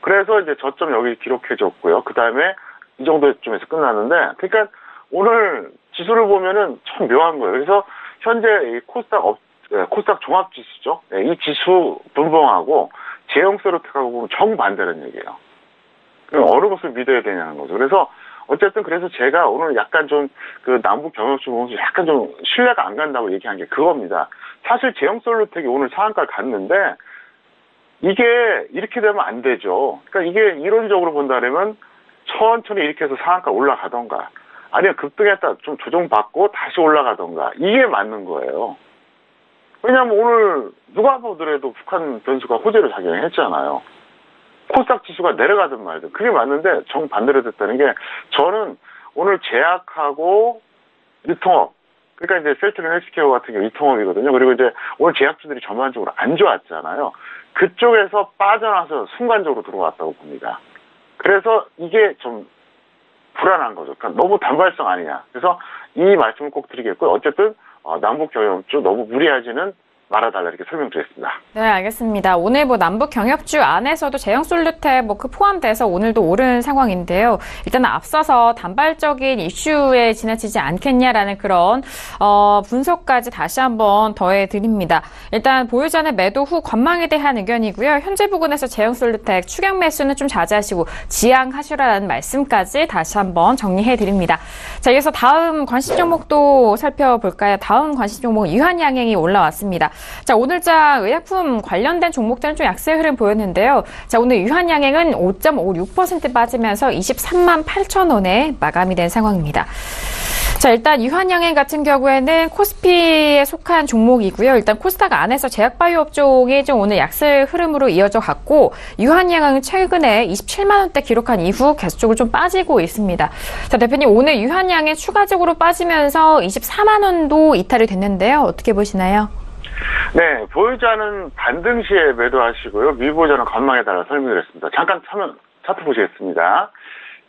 그래서 이제 저점 여기 기록해줬고요. 그 다음에 이 정도쯤에서 끝났는데, 그러니까 오늘 지수를 보면은 참 묘한 거예요. 그래서 현재 이 코스닥 종합지수죠. 이 지수 분봉하고 제형솔루텍하고 보면 정반대라는 얘기예요. 어느 것을 믿어야 되냐는 거죠. 그래서 어쨌든 그래서 제가 오늘 약간 좀 그 남북 경협주 보면서 약간 좀 신뢰가 안 간다고 얘기한 게 그겁니다. 사실 제형솔루텍이 오늘 상한가를 갔는데 이게 이렇게 되면 안 되죠. 그러니까 이게 이론적으로 본다면 천천히 이렇게 해서 상한가 올라가던가 아니면 급등했다 좀 조정받고 다시 올라가던가 이게 맞는 거예요. 왜냐하면 오늘 누가 보더라도 북한 변수가 호재로 작용했잖아요. 코스닥 지수가 내려가든 말든 그게 맞는데 정반대로 됐다는 게 저는 오늘 제약하고 유통업 그러니까 이제 셀트리온 헬스케어 같은 경우 유통업이거든요. 그리고 이제 오늘 제약주들이 전반적으로 안 좋았잖아요. 그쪽에서 빠져나서 순간적으로 들어왔다고 봅니다. 그래서 이게 좀 불안한 거죠. 그러니까 너무 단발성 아니냐. 그래서 이 말씀을 꼭 드리겠고요. 어쨌든 남북 경협주 너무 무리하지는 말아달라 이렇게 설명드렸습니다. 네, 알겠습니다. 오늘 남북 경협주 안에서도 제형솔루텍 그 포함돼서 오늘도 오른 상황인데요. 일단 앞서서 단발적인 이슈에 지나치지 않겠냐라는 그런 분석까지 다시 한번 더해드립니다. 일단 보유자는 매도 후 관망에 대한 의견이고요. 현재 부근에서 제형솔루텍 추격 매수는 좀 자제하시고 지양하시라는 말씀까지 다시 한번 정리해드립니다. 자, 이어서 다음 관심 종목도 살펴볼까요? 다음 관심 종목 유한양행이 올라왔습니다. 자, 오늘장 의약품 관련된 종목들은 좀 약세 흐름 보였는데요. 자, 오늘 유한양행은 5.56% 빠지면서 23만 8천 원에 마감이 된 상황입니다. 자, 일단 유한양행 같은 경우에는 코스피에 속한 종목이고요. 일단 코스닥 안에서 제약바이오 업종이 좀 오늘 약세 흐름으로 이어져 갔고, 유한양행은 최근에 27만 원대 기록한 이후 계속적으로 좀 빠지고 있습니다. 자, 대표님, 오늘 유한양행 추가적으로 빠지면서 24만 원도 이탈이 됐는데요. 어떻게 보시나요? 네, 보유자는 반등 시에 매도하시고요. 미보유자는 관망에 따라 설명드렸습니다. 잠깐 차트 보시겠습니다.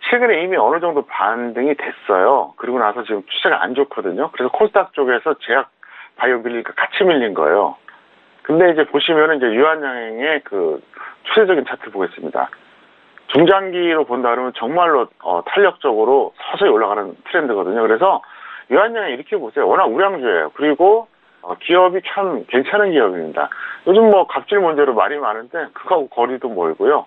최근에 이미 어느 정도 반등이 됐어요. 그리고 나서 지금 추세가 안 좋거든요. 그래서 코스닥 쪽에서 제약 바이오 밀리니까 같이 밀린 거예요. 근데 이제 보시면은 이제 유한양행의 그 추세적인 차트 보겠습니다. 중장기로 본다 그러면 정말로 탄력적으로 서서히 올라가는 트렌드거든요. 그래서 유한양행 이렇게 보세요. 워낙 우량주예요. 그리고 기업이 참 괜찮은 기업입니다. 요즘 갑질 문제로 말이 많은데 그거하고 거리도 멀고요.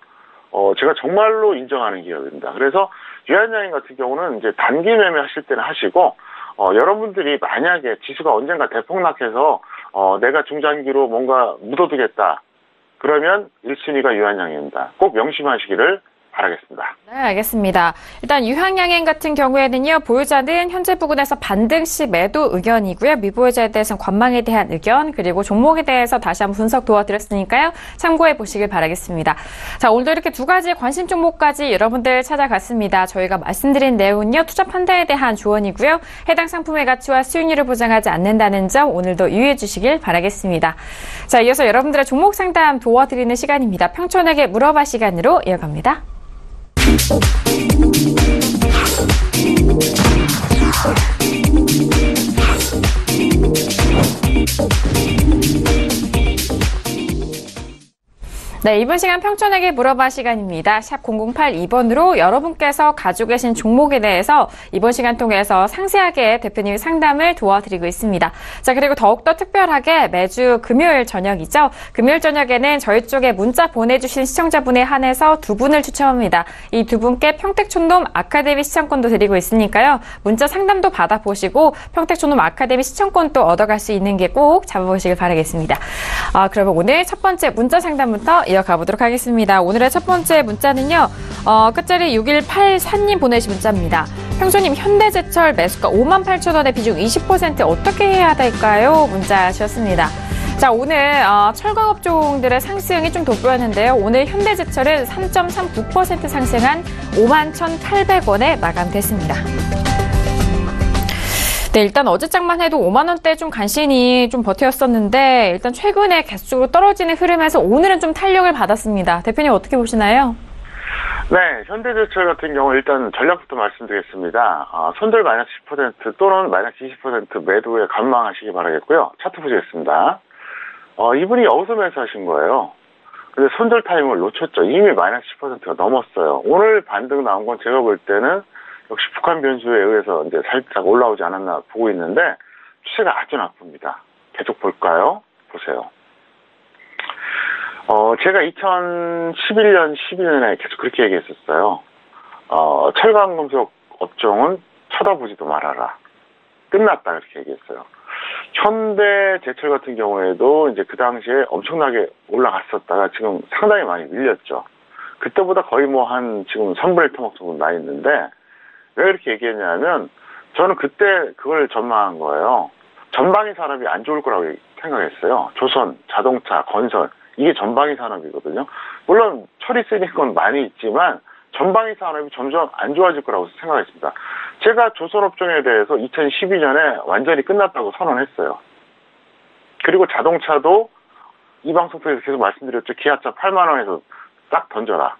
제가 정말로 인정하는 기업입니다. 그래서 유한양행 같은 경우는 이제 단기 매매 하실 때는 하시고, 여러분들이 만약에 지수가 언젠가 대폭락해서 내가 중장기로 뭔가 묻어두겠다. 그러면 1순위가 유한양행입니다. 꼭 명심하시기를 바라겠습니다. 네, 알겠습니다. 일단 유한양행 같은 경우에는요, 보유자는 현재 부근에서 반등 시 매도 의견이고요. 미보유자에 대해서는 관망에 대한 의견, 그리고 종목에 대해서 다시 한번 분석 도와드렸으니까요. 참고해 보시길 바라겠습니다. 자, 오늘도 이렇게 두 가지 관심 종목까지 여러분들 찾아갔습니다. 저희가 말씀드린 내용은요, 투자 판단에 대한 조언이고요. 해당 상품의 가치와 수익률을 보장하지 않는다는 점 오늘도 유의해 주시길 바라겠습니다. 자, 이어서 여러분들의 종목 상담 도와드리는 시간입니다. 평촌에게 물어봐 시간으로 이어갑니다. 네, 이번 시간 평촌에게 물어봐 시간입니다. 샵 0082번으로 여러분께서 가지고 계신 종목에 대해서 이번 시간 통해서 상세하게 대표님의 상담을 도와드리고 있습니다. 자, 그리고 더욱더 특별하게 매주 금요일 저녁이죠. 금요일 저녁에는 저희 쪽에 문자 보내주신 시청자분에 한해서 두 분을 추첨합니다. 이 두 분께 평택촌놈 아카데미 시청권도 드리고 있으니까요. 문자 상담도 받아보시고 평택촌놈 아카데미 시청권도 얻어갈 수 있는 게 꼭 잡아보시길 바라겠습니다. 그러면 오늘 첫 번째 문자 상담부터 이어가 보도록 하겠습니다. 오늘의 첫 번째 문자는요. 끝자리 6184님 보내신 문자입니다. 평소님 현대제철 매수가 58,000원에 비중 20% 어떻게 해야 될까요? 문자 주셨습니다. 자, 오늘 철강업종들의 상승이 좀 돋보였는데요. 오늘 현대제철은 3.39% 상승한 51,800원에 마감됐습니다. 네, 일단 어제장만 해도 5만 원대 좀 간신히 좀 버텼었는데 일단 최근에 계속적으로 떨어지는 흐름에서 오늘은 좀 탄력을 받았습니다. 대표님 어떻게 보시나요? 네, 현대제철 같은 경우 일단 전략부터 말씀드리겠습니다. 손절 마이너스 10% 또는 마이너스 20% 매도에 관망하시기 바라겠고요. 차트 보시겠습니다. 이분이 여기서 매수하신 거예요. 근데 손절 타임을 놓쳤죠. 이미 마이너스 10%가 넘었어요. 오늘 반등 나온 건 제가 볼 때는 역시 북한 변수에 의해서 이제 살짝 올라오지 않았나 보고 있는데 추세가 아주 나쁩니다. 계속 볼까요? 보세요. 제가 2011년, 12년에 계속 그렇게 얘기했었어요. 철강금속 업종은 쳐다보지도 말아라. 끝났다. 그렇게 얘기했어요. 현대제철 같은 경우에도 이제 그 당시에 엄청나게 올라갔었다가 지금 상당히 많이 밀렸죠. 그때보다 거의 지금 3분의 1 토막 정도 나 있는데 왜 이렇게 얘기했냐면 저는 그때 그걸 전망한 거예요. 전방위 산업이 안 좋을 거라고 생각했어요. 조선, 자동차, 건설 이게 전방위 산업이거든요. 물론 철이 쓰이는 건 많이 있지만 전방위 산업이 점점 안 좋아질 거라고 생각했습니다. 제가 조선업종에 대해서 2012년에 완전히 끝났다고 선언했어요. 그리고 자동차도 이 방송 통해서 계속 말씀드렸죠. 기아차 8만 원에서 딱 던져라.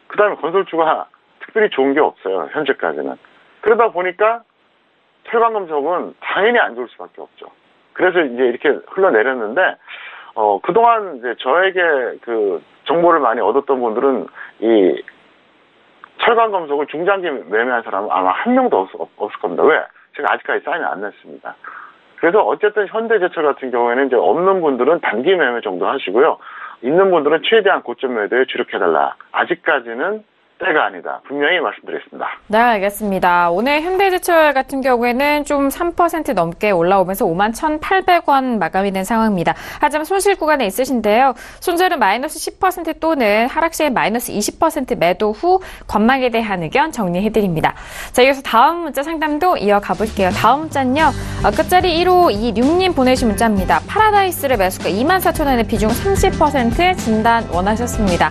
그 다음에 건설주가 특별히 좋은 게 없어요. 현재까지는. 그러다 보니까 철강금속은 당연히 안 좋을 수밖에 없죠. 그래서 이제 이렇게 흘러내렸는데, 그동안 이제 저에게 그 정보를 많이 얻었던 분들은 이 철강금속을 중장기 매매한 사람은 아마 한 명도 없을 겁니다. 왜? 제가 아직까지 사인을 안 냈습니다. 그래서 어쨌든 현대제철 같은 경우에는 이제 없는 분들은 단기 매매 정도 하시고요. 있는 분들은 최대한 고점 매도에 주력해달라. 아직까지는 때가 아니다. 분명히 말씀드리겠습니다. 네, 알겠습니다. 오늘 현대제철 같은 경우에는 좀 3% 넘게 올라오면서 51,800원 마감이 된 상황입니다. 하지만 손실 구간에 있으신데요. 손절은 마이너스 10% 또는 하락 시에 마이너스 20% 매도 후 관망에 대한 의견 정리해드립니다. 자, 이어서 다음 문자 상담도 이어가 볼게요. 다음 문자는요. 끝자리 1526님 보내주신 문자입니다. 파라다이스를 매수가 24,000원의 비중 30% 진단 원하셨습니다.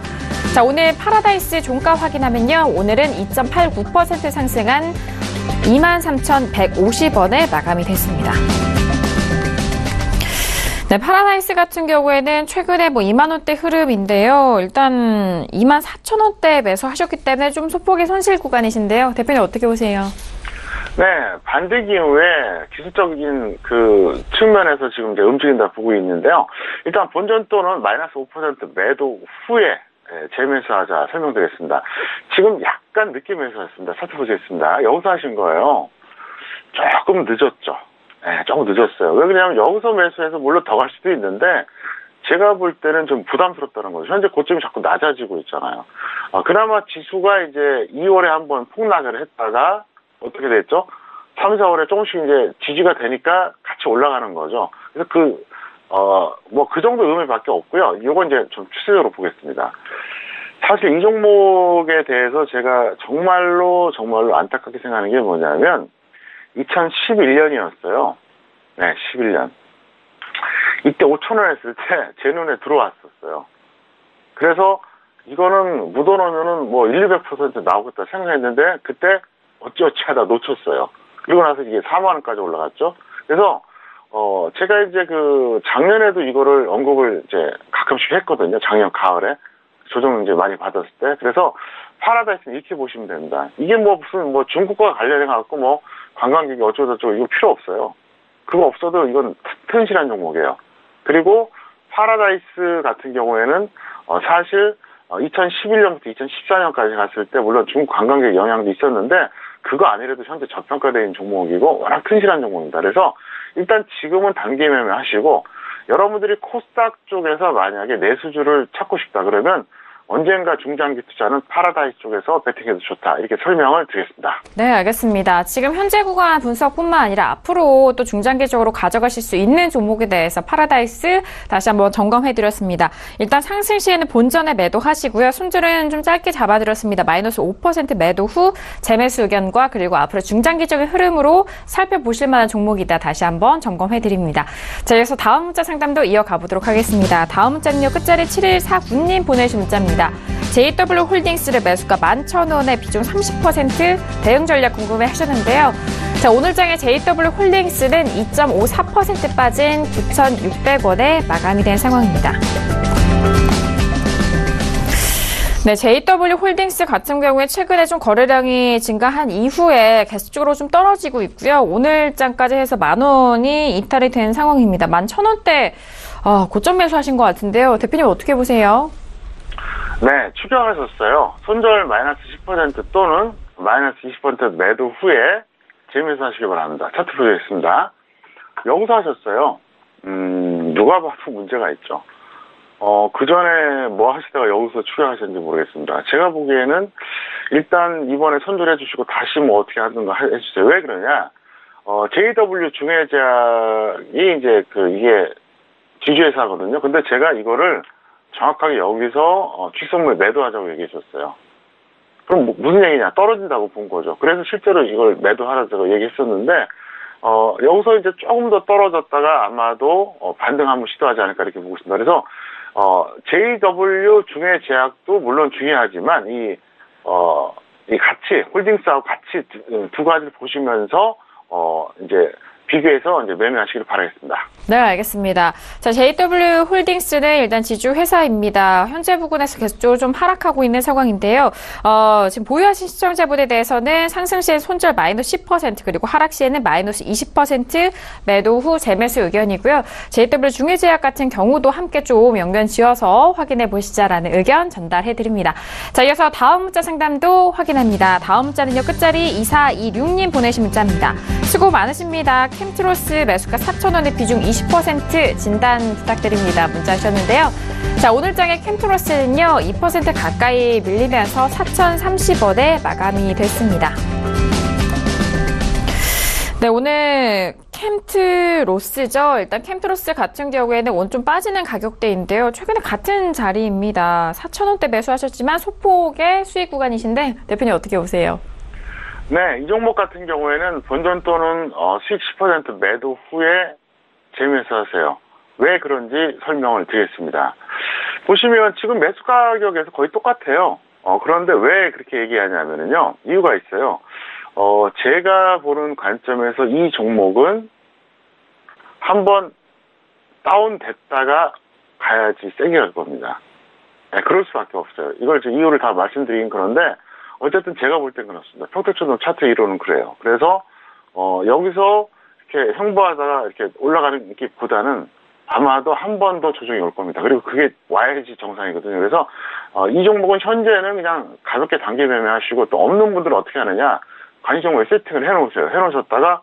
자, 오늘 파라다이스 종가 확인하면요. 오늘은 2.89% 상승한 23,150원에 마감이 됐습니다. 네, 파라다이스 같은 경우에는 최근에 2만원대 흐름인데요. 일단 24,000원대 매수하셨기 때문에 좀 소폭의 손실 구간이신데요. 대표님 어떻게 보세요? 네, 반등 이후에 기술적인 그 측면에서 지금 이제 움직인다 보고 있는데요. 일단 본전 또는 마이너스 5% 매도 후에 재매수하자 설명드리겠습니다. 지금 약간 늦게 매수했습니다. 살펴보겠습니다. 여기서 하신 거예요. 조금 늦었죠. 네, 조금 늦었어요. 왜 그러냐면 여기서 매수해서 물론 더 갈 수도 있는데 제가 볼 때는 좀 부담스럽다는 거죠. 현재 고점이 자꾸 낮아지고 있잖아요. 그나마 지수가 이제 2월에 한번 폭락을 했다가 어떻게 됐죠? 3, 4월에 조금씩 이제 지지가 되니까 같이 올라가는 거죠. 그래서 그 정도 의미밖에 없고요. 이건 이제 좀 추세적으로 보겠습니다. 사실 이 종목에 대해서 제가 정말로 안타깝게 생각하는 게 뭐냐면 2011년이었어요. 네, 11년. 이때 5,000원 했을 때 제 눈에 들어왔었어요. 그래서 이거는 묻어놓으면은 100% 나오겠다 생각했는데 그때 어찌어찌 하다 놓쳤어요. 그리고 나서 이게 4만원까지 올라갔죠. 그래서 제가 이제 작년에도 이거를 언급을 이제 가끔씩 했거든요. 작년 가을에. 조정 이제 많이 받았을 때. 그래서 파라다이스는 이렇게 보시면 됩니다. 이게 무슨 중국과 관련해갖고 관광객이 어쩌고저쩌고 이거 필요 없어요. 그거 없어도 이건 튼실한 종목이에요. 그리고 파라다이스 같은 경우에는 사실 2011년부터 2014년까지 갔을 때 물론 중국 관광객 영향도 있었는데 그거 아니라도 현재 저평가된 종목이고 워낙 튼실한 종목입니다. 그래서 일단 지금은 단기 매매 하시고 여러분들이 코스닥 쪽에서 만약에 내수주를 찾고 싶다 그러면 언젠가 중장기 투자는 파라다이스 쪽에서 베팅해도 좋다. 이렇게 설명을 드리겠습니다. 네, 알겠습니다. 지금 현재 구간 분석뿐만 아니라 앞으로 또 중장기적으로 가져가실 수 있는 종목에 대해서 파라다이스 다시 한번 점검해드렸습니다. 일단 상승 시에는 본전에 매도하시고요. 손절은 좀 짧게 잡아드렸습니다. 마이너스 5% 매도 후 재매수 의견과 그리고 앞으로 중장기적인 흐름으로 살펴보실 만한 종목이다. 다시 한번 점검해드립니다. 자, 이어서 다음 문자 상담도 이어가 보도록 하겠습니다. 다음 문자는요. 끝자리 7149님 보내주신 문자입니다. JW홀딩스를 매수가 11,000원에 비중 30% 대응 전략 궁금해 하셨는데요. 자, 오늘 장의 JW홀딩스는 2.54% 빠진 9,600원에 마감이 된 상황입니다. 네, JW홀딩스 같은 경우에 최근에 좀 거래량이 증가한 이후에 계속적으로 좀 떨어지고 있고요. 오늘 장까지 해서 10,000원이 이탈이 된 상황입니다. 11,000원대 고점 매수하신 것 같은데요. 대표님 어떻게 보세요? 네, 추격하셨어요. 손절 마이너스 10% 또는 마이너스 20% 매도 후에 재매수 하시기 바랍니다. 차트 보겠습니다. 여기서 하셨어요. 누가 봐도 문제가 있죠. 그 전에 뭐 하시다가 여기서 추격하셨는지 모르겠습니다. 제가 보기에는 일단 이번에 손절해 주시고 다시 어떻게 하든가 해주세요. 왜 그러냐? JW 중해제약이 이제 이게 지주회사거든요. 근데 제가 이거를 정확하게 여기서 취소물 매도하자고 얘기해 줬어요. 그럼 무슨 얘기냐? 떨어진다고 본 거죠. 그래서 실제로 이걸 매도하라고 얘기했었는데 여기서 이제 조금 더 떨어졌다가 아마도 반등 한번 시도하지 않을까 이렇게 보고 있습니다. 그래서 JW 중해제약도 물론 중요하지만 이 같이 홀딩스하고 같이 두 가지를 보시면서 이제 비교해서 이제 매매하시길 바라겠습니다. 네, 알겠습니다. 자, JW 홀딩스는 일단 지주 회사입니다. 현재 부근에서 계속적으로 좀 하락하고 있는 상황인데요. 지금 보유하신 시청자분에 대해서는 상승 시에 손절 마이너스 10% 그리고 하락 시에는 마이너스 20% 매도 후 재매수 의견이고요. JW 중해제약 같은 경우도 함께 좀 연관 지어서 확인해 보시자라는 의견 전달해 드립니다. 자, 이어서 다음 문자 상담도 확인합니다. 다음 문자는요, 끝자리 2426님 보내신 문자입니다. 수고 많으십니다. 캠트로스 매수가 4,000원의 비중 20% 진단 부탁드립니다. 문자 하셨는데요. 자, 오늘장의 캠트로스는요, 2% 가까이 밀리면서 4,030원에 마감이 됐습니다. 네, 오늘 캠트로스죠. 일단 캠트로스 같은 경우에는 오늘 좀 빠지는 가격대인데요. 최근에 같은 자리입니다. 4,000원대 매수하셨지만 소폭의 수익 구간이신데 대표님 어떻게 보세요? 네, 이 종목 같은 경우에는 본전 또는 수익 10% 매도 후에 재매수하세요. 왜 그런지 설명을 드리겠습니다. 보시면 지금 매수 가격에서 거의 똑같아요. 그런데 왜 그렇게 얘기하냐면요, 이유가 있어요. 제가 보는 관점에서 이 종목은 한번 다운됐다가 가야지 세게 갈 겁니다. 네, 그럴 수밖에 없어요. 이걸 지금 이유를 다 말씀드리긴 그런데 어쨌든 제가 볼 땐 그렇습니다. 평택초등 차트 이론은 그래요. 그래서 여기서 이렇게 횡보하다가 이렇게 올라가는 게보다는 아마도 한 번 더 조정이 올 겁니다. 그리고 그게 와야지 정상이거든요. 그래서 이 종목은 현재는 그냥 가볍게 단기 매매하시고, 또 없는 분들은 어떻게 하느냐, 관심종목에 세팅을 해놓으세요. 해놓으셨다가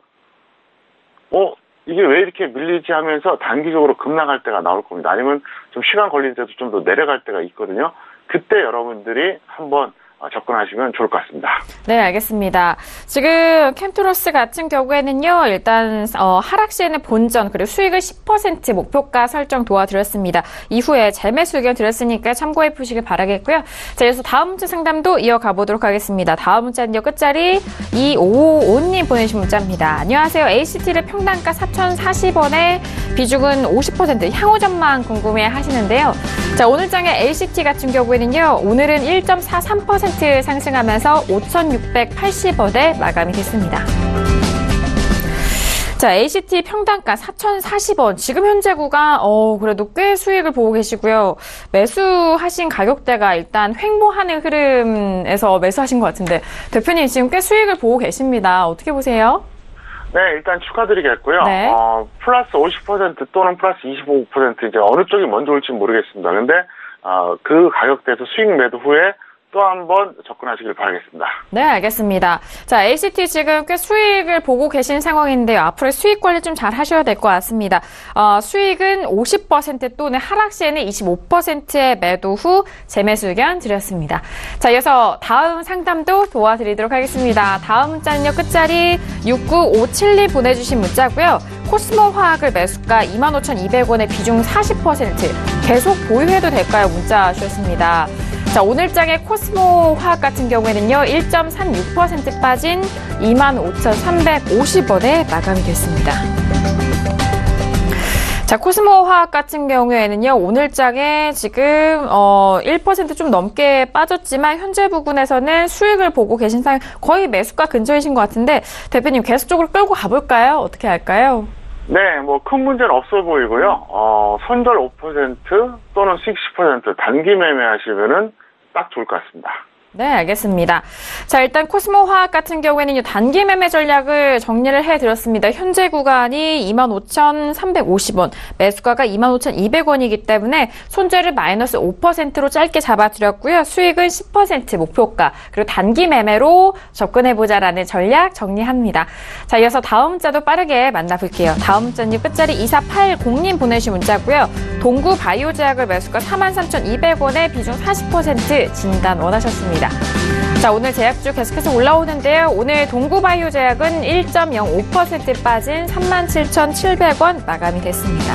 이게 왜 이렇게 밀리지 하면서 단기적으로 급락할 때가 나올 겁니다. 아니면 좀 시간 걸릴 때도 좀 더 내려갈 때가 있거든요. 그때 여러분들이 한번 접근하시면 좋을 것 같습니다. 네, 알겠습니다. 지금 캠트로스 같은 경우에는요, 일단 하락 시에는 본전 그리고 수익을 10% 목표가 설정 도와드렸습니다. 이후에 재매수 의견 드렸으니까 참고해 보시길 바라겠고요. 자, 그래서 다음 문자 상담도 이어가 보도록 하겠습니다. 다음 문자는요, 끝자리 2555님 보내신 문자입니다. 안녕하세요. ACT를 평단가 4,040원에 비중은 50% 향후 전망 궁금해 하시는데요. 자, 오늘 장의 LCT 같은 경우에는요, 오늘은 1.43% 상승하면서 5,680원에 마감이 됐습니다. 자, ACT 평단가 4,040원. 지금 현재 구간, 그래도 꽤 수익을 보고 계시고요. 매수하신 가격대가 일단 횡보하는 흐름에서 매수하신 것 같은데, 대표님 지금 꽤 수익을 보고 계십니다. 어떻게 보세요? 네, 일단 축하드리겠고요. 네. 플러스 50% 또는 플러스 25% 이제 어느 쪽이 먼저 올지 모르겠습니다. 근데, 그 가격대에서 수익 매도 후에 또 한 번 접근하시길 바라겠습니다. 네, 알겠습니다. 자, LCT 지금 꽤 수익을 보고 계신 상황인데요. 앞으로 수익 관리 좀 잘 하셔야 될 것 같습니다. 수익은 50% 또는 하락 시에는 25%의 매도 후 재매수 의견 드렸습니다. 자, 이어서 다음 상담도 도와드리도록 하겠습니다. 다음 문자는요, 끝자리 6957님 보내주신 문자고요. 코스모 화학을 매수가 25,200원의 비중 40% 계속 보유해도 될까요? 문자 주셨습니다. 자, 오늘장의 코스모 화학 같은 경우에는요, 1.36% 빠진 25,350원에 마감이 됐습니다. 자, 코스모 화학 같은 경우에는요, 오늘장에 지금 1% 좀 넘게 빠졌지만 현재 부근에서는 수익을 보고 계신 상황, 거의 매수가 근처이신 것 같은데 대표님 계속적으로 끌고 가볼까요? 어떻게 할까요? 네, 뭐 큰 문제는 없어 보이고요. 손절 5% 또는 수익 10% 단기 매매하시면은 딱 좋을 것 같습니다. 네, 알겠습니다. 자, 일단 코스모 화학 같은 경우에는 단기 매매 전략을 정리를 해드렸습니다. 현재 구간이 25,350원, 매수가가 25,200원이기 때문에 손절을 마이너스 5%로 짧게 잡아드렸고요. 수익은 10% 목표가, 그리고 단기 매매로 접근해보자라는 전략 정리합니다. 자, 이어서 다음 문자도 빠르게 만나볼게요. 다음 문자는 끝자리 2480님 보내신 문자고요. 동구 바이오제약을 매수가 43,200원에 비중 40% 진단 원하셨습니다. 자, 오늘 제약주 계속해서 올라오는데요. 오늘 동구바이오제약은 1.05% 빠진 37,700원 마감이 됐습니다.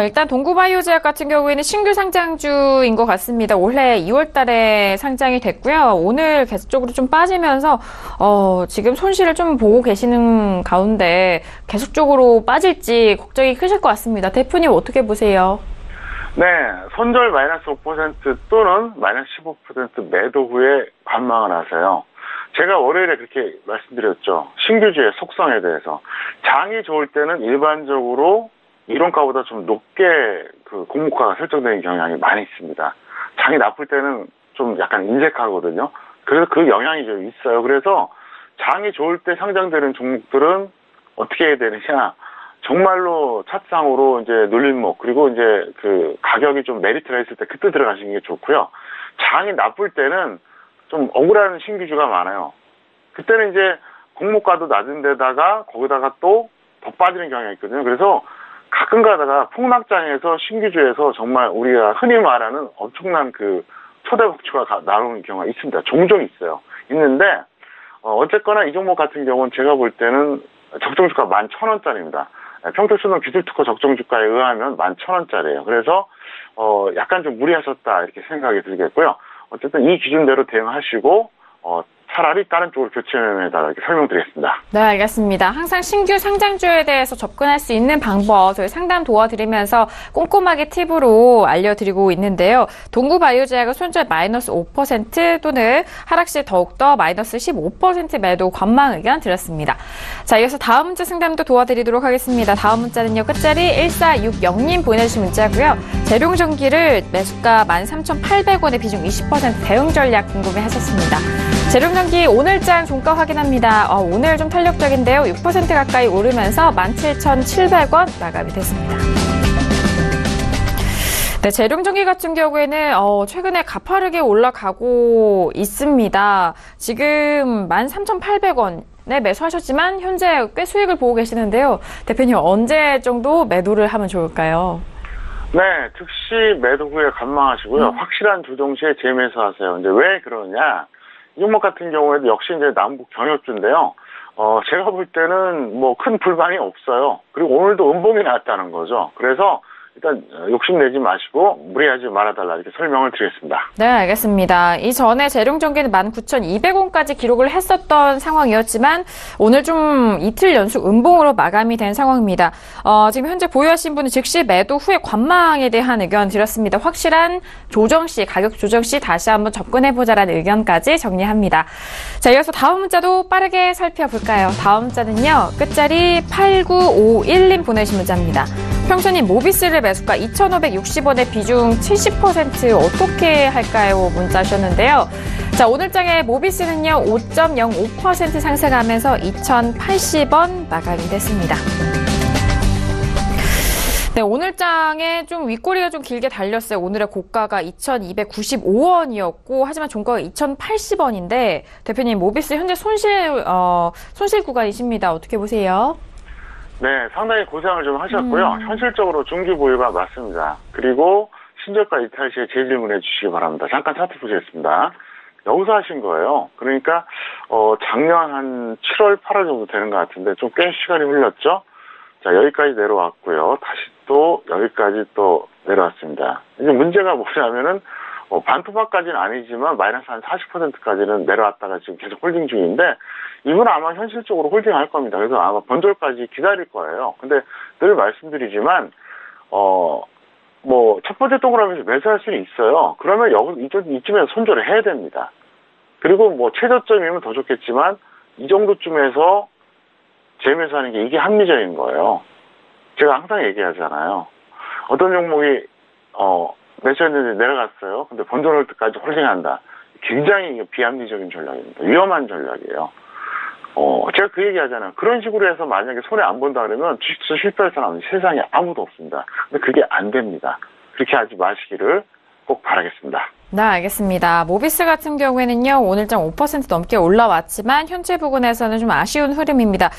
일단 동구바이오제약 같은 경우에는 신규 상장주인 것 같습니다. 올해 2월 달에 상장이 됐고요. 오늘 계속적으로 좀 빠지면서 지금 손실을 좀 보고 계시는 가운데 계속적으로 빠질지 걱정이 크실 것 같습니다. 대표님 어떻게 보세요? 네, 손절 마이너스 5% 또는 마이너스 15% 매도 후에 관망을 하세요. 제가 월요일에 그렇게 말씀드렸죠. 신규주의 속성에 대해서. 장이 좋을 때는 일반적으로 이론가보다 좀 높게 그 공모가가 설정되는 경향이 많이 있습니다. 장이 나쁠 때는 좀 약간 인색하거든요. 그래서 그 영향이 좀 있어요. 그래서 장이 좋을 때 상장되는 종목들은 어떻게 해야 되느냐. 정말로 차트상으로 이제 눌림목, 그리고 이제 그 가격이 좀 메리트가 있을 때 그때 들어가시는 게 좋고요. 장이 나쁠 때는 좀 억울한 신규주가 많아요. 그때는 이제 공모가도 낮은 데다가 거기다가 또 더 빠지는 경향이 있거든요. 그래서 가끔 가다가 폭락장에서 신규주에서 정말 우리가 흔히 말하는 엄청난 그 초대복주가 나오는 경우가 있습니다. 종종 있어요. 있는데 어쨌거나 이 종목 같은 경우는 제가 볼 때는 적정주가 11,000원짜리입니다. 평택수능 기술특허 적정주가에 의하면 11,000원짜리예요. 그래서 약간 좀 무리하셨다 이렇게 생각이 들겠고요. 어쨌든 이 기준대로 대응하시고 차라리 다른 쪽으로 교체해달라 이렇게 설명드리겠습니다. 네, 알겠습니다. 항상 신규 상장주에 대해서 접근할 수 있는 방법 저희 상담 도와드리면서 꼼꼼하게 팁으로 알려드리고 있는데요. 동구바이오제약은 손절 마이너스 5% 또는 하락시 더욱더 마이너스 15% 매도 관망 의견 드렸습니다. 자, 이어서 다음 문자 상담도 도와드리도록 하겠습니다. 다음 문자는요. 끝자리 1460님 보내주신 문자고요. 재룡전기를 매수가 13,800원에 비중 20% 대응 전략 궁금해하셨습니다. 재룡전기 오늘장 종가 확인합니다. 오늘 좀 탄력적인데요. 6% 가까이 오르면서 17,700원 마감이 됐습니다. 네, 재룡전기 같은 경우에는 최근에 가파르게 올라가고 있습니다. 지금 13,800원에 매수하셨지만 현재 꽤 수익을 보고 계시는데요. 대표님 언제 정도 매도를 하면 좋을까요? 네, 즉시 매도 후에 관망하시고요. 확실한 조정 시에 재매수하세요. 이제 왜 그러냐? 이 종목 같은 경우에도 역시 이제 남북 경협주인데요. 제가 볼 때는 뭐 큰 불만이 없어요. 그리고 오늘도 음봉이 나왔다는 거죠. 그래서 일단 욕심내지 마시고 무리하지 말아달라 이렇게 설명을 드리겠습니다. 네, 알겠습니다. 이전에 재룡전기는 19,200원까지 기록을 했었던 상황이었지만 오늘 좀 이틀 연속 음봉으로 마감이 된 상황입니다. 지금 현재 보유하신 분은 즉시 매도 후에 관망에 대한 의견 드렸습니다. 확실한 조정 시, 가격 조정 시 다시 한번 접근해보자라는 의견까지 정리합니다. 자, 이어서 다음 문자도 빠르게 살펴볼까요? 다음 문자는요. 끝자리 8951님 보내신 문자입니다. 평소님 모비스를 매수가 2,560원에 비중 70% 어떻게 할까요? 문자 하셨는데요. 자, 오늘장의 모비스는요. 5.05% 상승하면서 2,080원 마감이 됐습니다. 네, 오늘장에 좀 윗꼬리가 좀 길게 달렸어요. 오늘의 고가가 2,295원이었고 하지만 종가가 2,080원인데 대표님 모비스 현재 손실 구간이십니다. 어떻게 보세요? 네, 상당히 고생을 좀 하셨고요. 현실적으로 중기 보유가 맞습니다. 그리고 신저가 이탈 시에 재질문해 주시기 바랍니다. 잠깐 차트 보시겠습니다. 여기서 하신 거예요. 그러니까 작년 한 7월, 8월 정도 되는 것 같은데 좀 꽤 시간이 흘렀죠. 자, 여기까지 내려왔고요. 다시 또 여기까지 또 내려왔습니다. 이제 문제가 뭐냐면은 반토막까지는 아니지만 마이너스 한 40%까지는 내려왔다가 지금 계속 홀딩 중인데 이분은 아마 현실적으로 홀딩할 겁니다. 그래서 아마 번돌까지 기다릴 거예요. 근데 늘 말씀드리지만 뭐 첫 번째 동그라미에서 매수할 수는 있어요. 그러면 이쯤에서 손절을 해야 됩니다. 그리고 뭐 최저점이면 더 좋겠지만 이 정도쯤에서 재매수하는 게 이게 합리적인 거예요. 제가 항상 얘기하잖아요. 어떤 종목이 매수했는데 내려갔어요. 근데 번돌 때까지 홀딩한다. 굉장히 비합리적인 전략입니다. 위험한 전략이에요. 제가 그 얘기 하잖아요. 그런 식으로 해서 만약에 손해 안 본다 그러면 주식투자 실패할 사람은 세상에 아무도 없습니다. 근데 그게 안 됩니다. 그렇게 하지 마시기를 꼭 바라겠습니다. 네, 알겠습니다. 모비스 같은 경우에는요, 오늘장 5% 넘게 올라왔지만 현재 부근에서는 좀 아쉬운 흐름입니다.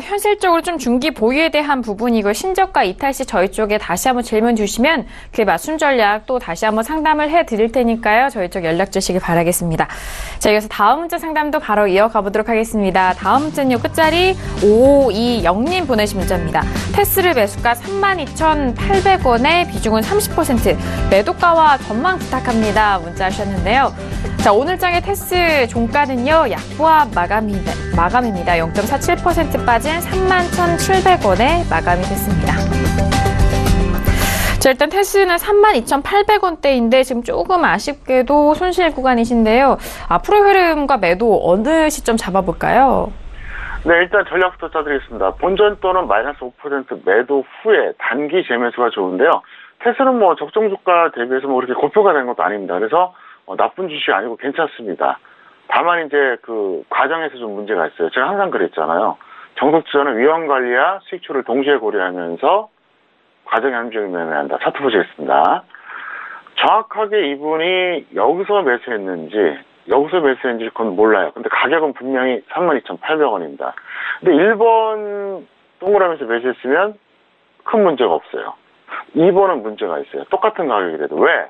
현실적으로 좀 중기 보유에 대한 부분이고 신저가 이탈 시 저희 쪽에 다시 한번 질문 주시면 그에 맞춤 전략 또 다시 한번 상담을 해드릴 테니까요. 저희 쪽 연락 주시기 바라겠습니다. 자, 여기서 다음 문자 상담도 바로 이어가 보도록 하겠습니다. 다음 문자는요. 끝자리 5520님 보내신 문자입니다. 테스를 매수가 32,800원에 비중은 30% 매도가와 전망 부탁합니다. 문자 하셨는데요. 자, 오늘장의 테스 종가는요. 약보합 마감입니다. 0.47% 빠진 31,700원에 마감이 됐습니다. 자, 일단 테스는 32,800원대인데 지금 조금 아쉽게도 손실 구간이신데요. 앞으로의 흐름과 매도 어느 시점 잡아볼까요? 네, 일단 전략부터 짜드리겠습니다. 본전 또는 마이너스 5% 매도 후에 단기 재매수가 좋은데요. 테스는 뭐 적정 주가 대비해서 뭐 그렇게 고표가 된 것도 아닙니다. 그래서 나쁜 주식이 아니고 괜찮습니다. 다만 이제 그 과정에서 좀 문제가 있어요. 제가 항상 그랬잖아요. 정석 투자는 위험 관리와 수익률을 동시에 고려하면서 과정에 합리적인 매매한다. 차트 보시겠습니다. 정확하게 이분이 여기서 매수했는지 그건 몰라요. 근데 가격은 분명히 32,800원입니다. 근데 1번 동그라미에서 매수했으면 큰 문제가 없어요. 2번은 문제가 있어요. 똑같은 가격이라도. 왜?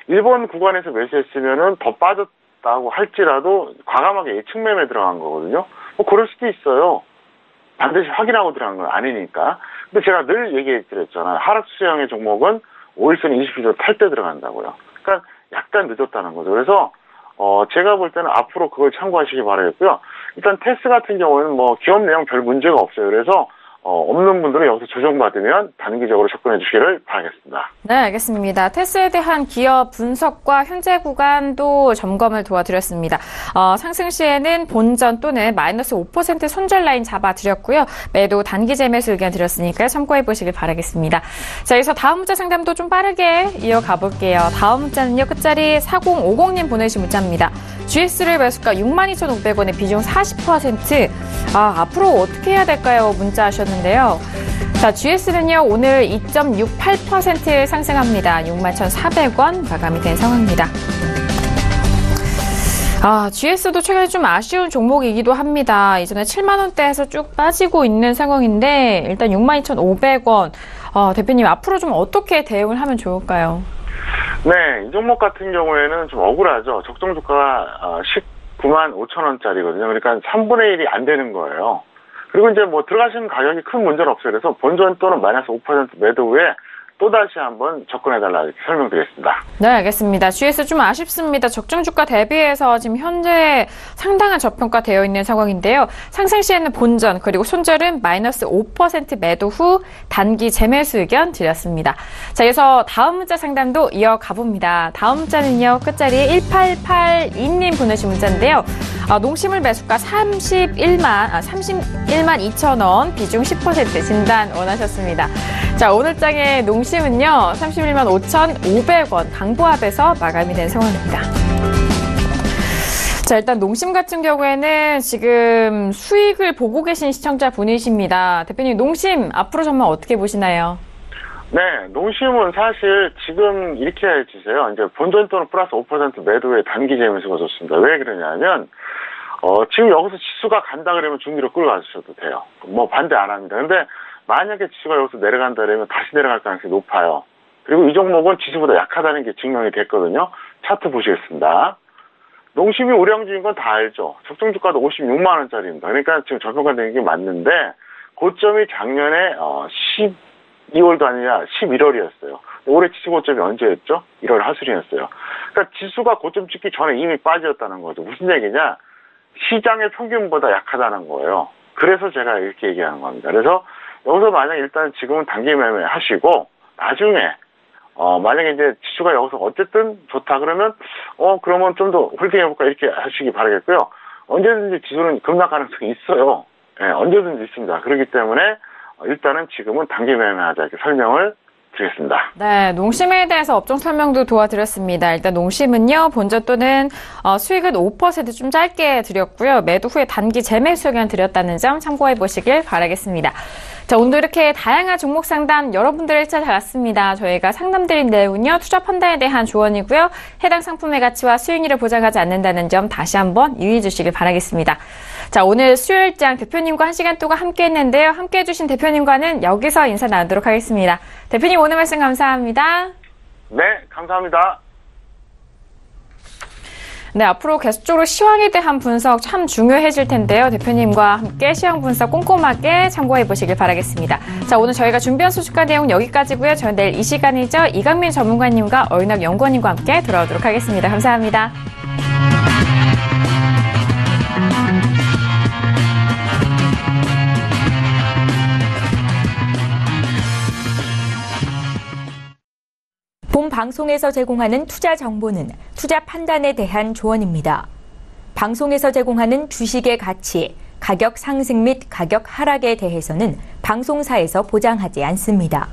1번 구간에서 매수했으면은 더 빠졌다고 할지라도 과감하게 예측 매매 들어간 거거든요. 뭐 그럴 수도 있어요. 반드시 확인하고 들어간 건 아니니까. 근데 제가 늘 얘기해드렸잖아요. 하락 수량의 종목은 5일선 20일선 탈 때 들어간다고요. 그러니까 약간 늦었다는 거죠. 그래서 제가 볼 때는 앞으로 그걸 참고하시기 바라겠고요. 일단 테스 같은 경우에는 뭐 기업 내용 별 문제가 없어요. 그래서 없는 분들은 여기서 조정받으면 단기적으로 접근해 주시기를 바라겠습니다. 네, 알겠습니다. 테스에 대한 기업 분석과 현재 구간도 점검을 도와드렸습니다. 상승 시에는 본전 또는 마이너스 5% 손절 라인 잡아드렸고요. 매도 단기 재매수 의견 드렸으니까 참고해 보시길 바라겠습니다. 자, 여기서 다음 문자 상담도 좀 빠르게 이어가 볼게요. 다음 문자는요. 끝자리 4050님 보내주신 문자입니다. GS를 매수가 62,500원에 비중 40%. 앞으로 어떻게 해야 될까요? 문자 하셨는데요. 자, GS는요, 오늘 2.68% 상승합니다. 61,400원 마감이 된 상황입니다. GS도 최근에 좀 아쉬운 종목이기도 합니다. 이전에 7만원대에서 쭉 빠지고 있는 상황인데, 일단 62,500원. 대표님, 앞으로 좀 어떻게 대응을 하면 좋을까요? 네, 이 종목 같은 경우에는 좀 억울하죠. 적정 주가가 19만 5천 원짜리거든요. 그러니까 3분의 1이 안 되는 거예요. 그리고 이제 뭐 들어가시는 가격이 큰 문제는 없어요. 그래서 본전 또는 마이너스 5% 매도 후에 또다시 한번 접근해달라 이렇게 설명드리겠습니다. 네, 알겠습니다. GS 좀 아쉽습니다. 적정 주가 대비해서 지금 현재 상당한 저평가 되어 있는 상황인데요. 상승 시에는 본전 그리고 손절은 마이너스 5% 매도 후 단기 재매수 의견 드렸습니다. 자, 그래서 다음 문자 상담도 이어가 봅니다. 다음 문자는요. 끝자리에 1882님 보내신 문자인데요. 농심을 매수가 31만 2천 원, 비중 10% 진단 원하셨습니다. 자, 오늘 장의 농심은요, 31만 5,500원 강보합에서 마감이 된 상황입니다. 자, 일단 농심 같은 경우에는 지금 수익을 보고 계신 시청자분이십니다. 대표님, 농심 앞으로 전망 어떻게 보시나요? 네, 농심은 사실 지금 이렇게 해주세요. 이제 본전 또는 플러스 5% 매도에 단기 재매수가 좋습니다. 왜 그러냐면, 지금 여기서 지수가 간다 그러면 중기로 끌어가셔도 돼요. 뭐 반대 안 합니다. 근데 만약에 지수가 여기서 내려간다 그러면 다시 내려갈 가능성이 높아요. 그리고 이 종목은 지수보다 약하다는 게 증명이 됐거든요. 차트 보시겠습니다. 농심이 우량주인 건 다 알죠. 적정 주가도 56만 원짜리입니다. 그러니까 지금 저평가되는 게 맞는데 고점이 작년에 12월도 아니라 11월이었어요. 올해 지수 고점이 언제였죠? 1월 하순이었어요. 그러니까 지수가 고점 찍기 전에 이미 빠졌다는 거죠. 무슨 얘기냐? 시장의 평균보다 약하다는 거예요. 그래서 제가 이렇게 얘기하는 겁니다. 그래서 여기서 만약 일단 지금은 단기 매매 하시고 나중에 만약에 이제 지수가 여기서 어쨌든 좋다 그러면 그러면 좀 더 홀딩 해볼까 이렇게 하시기 바라겠고요. 언제든지 지수는 급락 가능성이 있어요. 네, 언제든지 있습니다. 그렇기 때문에 일단은 지금은 단기 매매하자 이렇게 설명을 드리겠습니다. 네, 농심에 대해서 업종 설명도 도와드렸습니다. 일단 농심은요, 본전 또는 수익은 5% 좀 짧게 드렸고요. 매도 후에 단기 재매수 의견 드렸다는 점 참고해 보시길 바라겠습니다. 자, 오늘도 이렇게 다양한 종목 상담 여러분들 1차 잘 왔습니다. 저희가 상담드린 내용은요, 투자 판단에 대한 조언이고요. 해당 상품의 가치와 수익률을 보장하지 않는다는 점 다시 한번 유의해 주시길 바라겠습니다. 자, 오늘 수요일장 대표님과 1시간 동안 함께 했는데요. 함께 해주신 대표님과는 여기서 인사 나누도록 하겠습니다. 대표님 오늘 말씀 감사합니다. 네, 감사합니다. 네, 앞으로 계속적으로 시황에 대한 분석 참 중요해질 텐데요. 대표님과 함께 시황 분석 꼼꼼하게 참고해 보시길 바라겠습니다. 자, 오늘 저희가 준비한 소식과 내용 여기까지고요. 저는 내일 이 시간이죠. 이강민 전문가님과 어윤학 연구원님과 함께 돌아오도록 하겠습니다. 감사합니다. 본 방송에서 제공하는 투자 정보는 투자 판단에 대한 조언입니다. 방송에서 제공하는 주식의 가치, 가격 상승 및 가격 하락에 대해서는 방송사에서 보장하지 않습니다.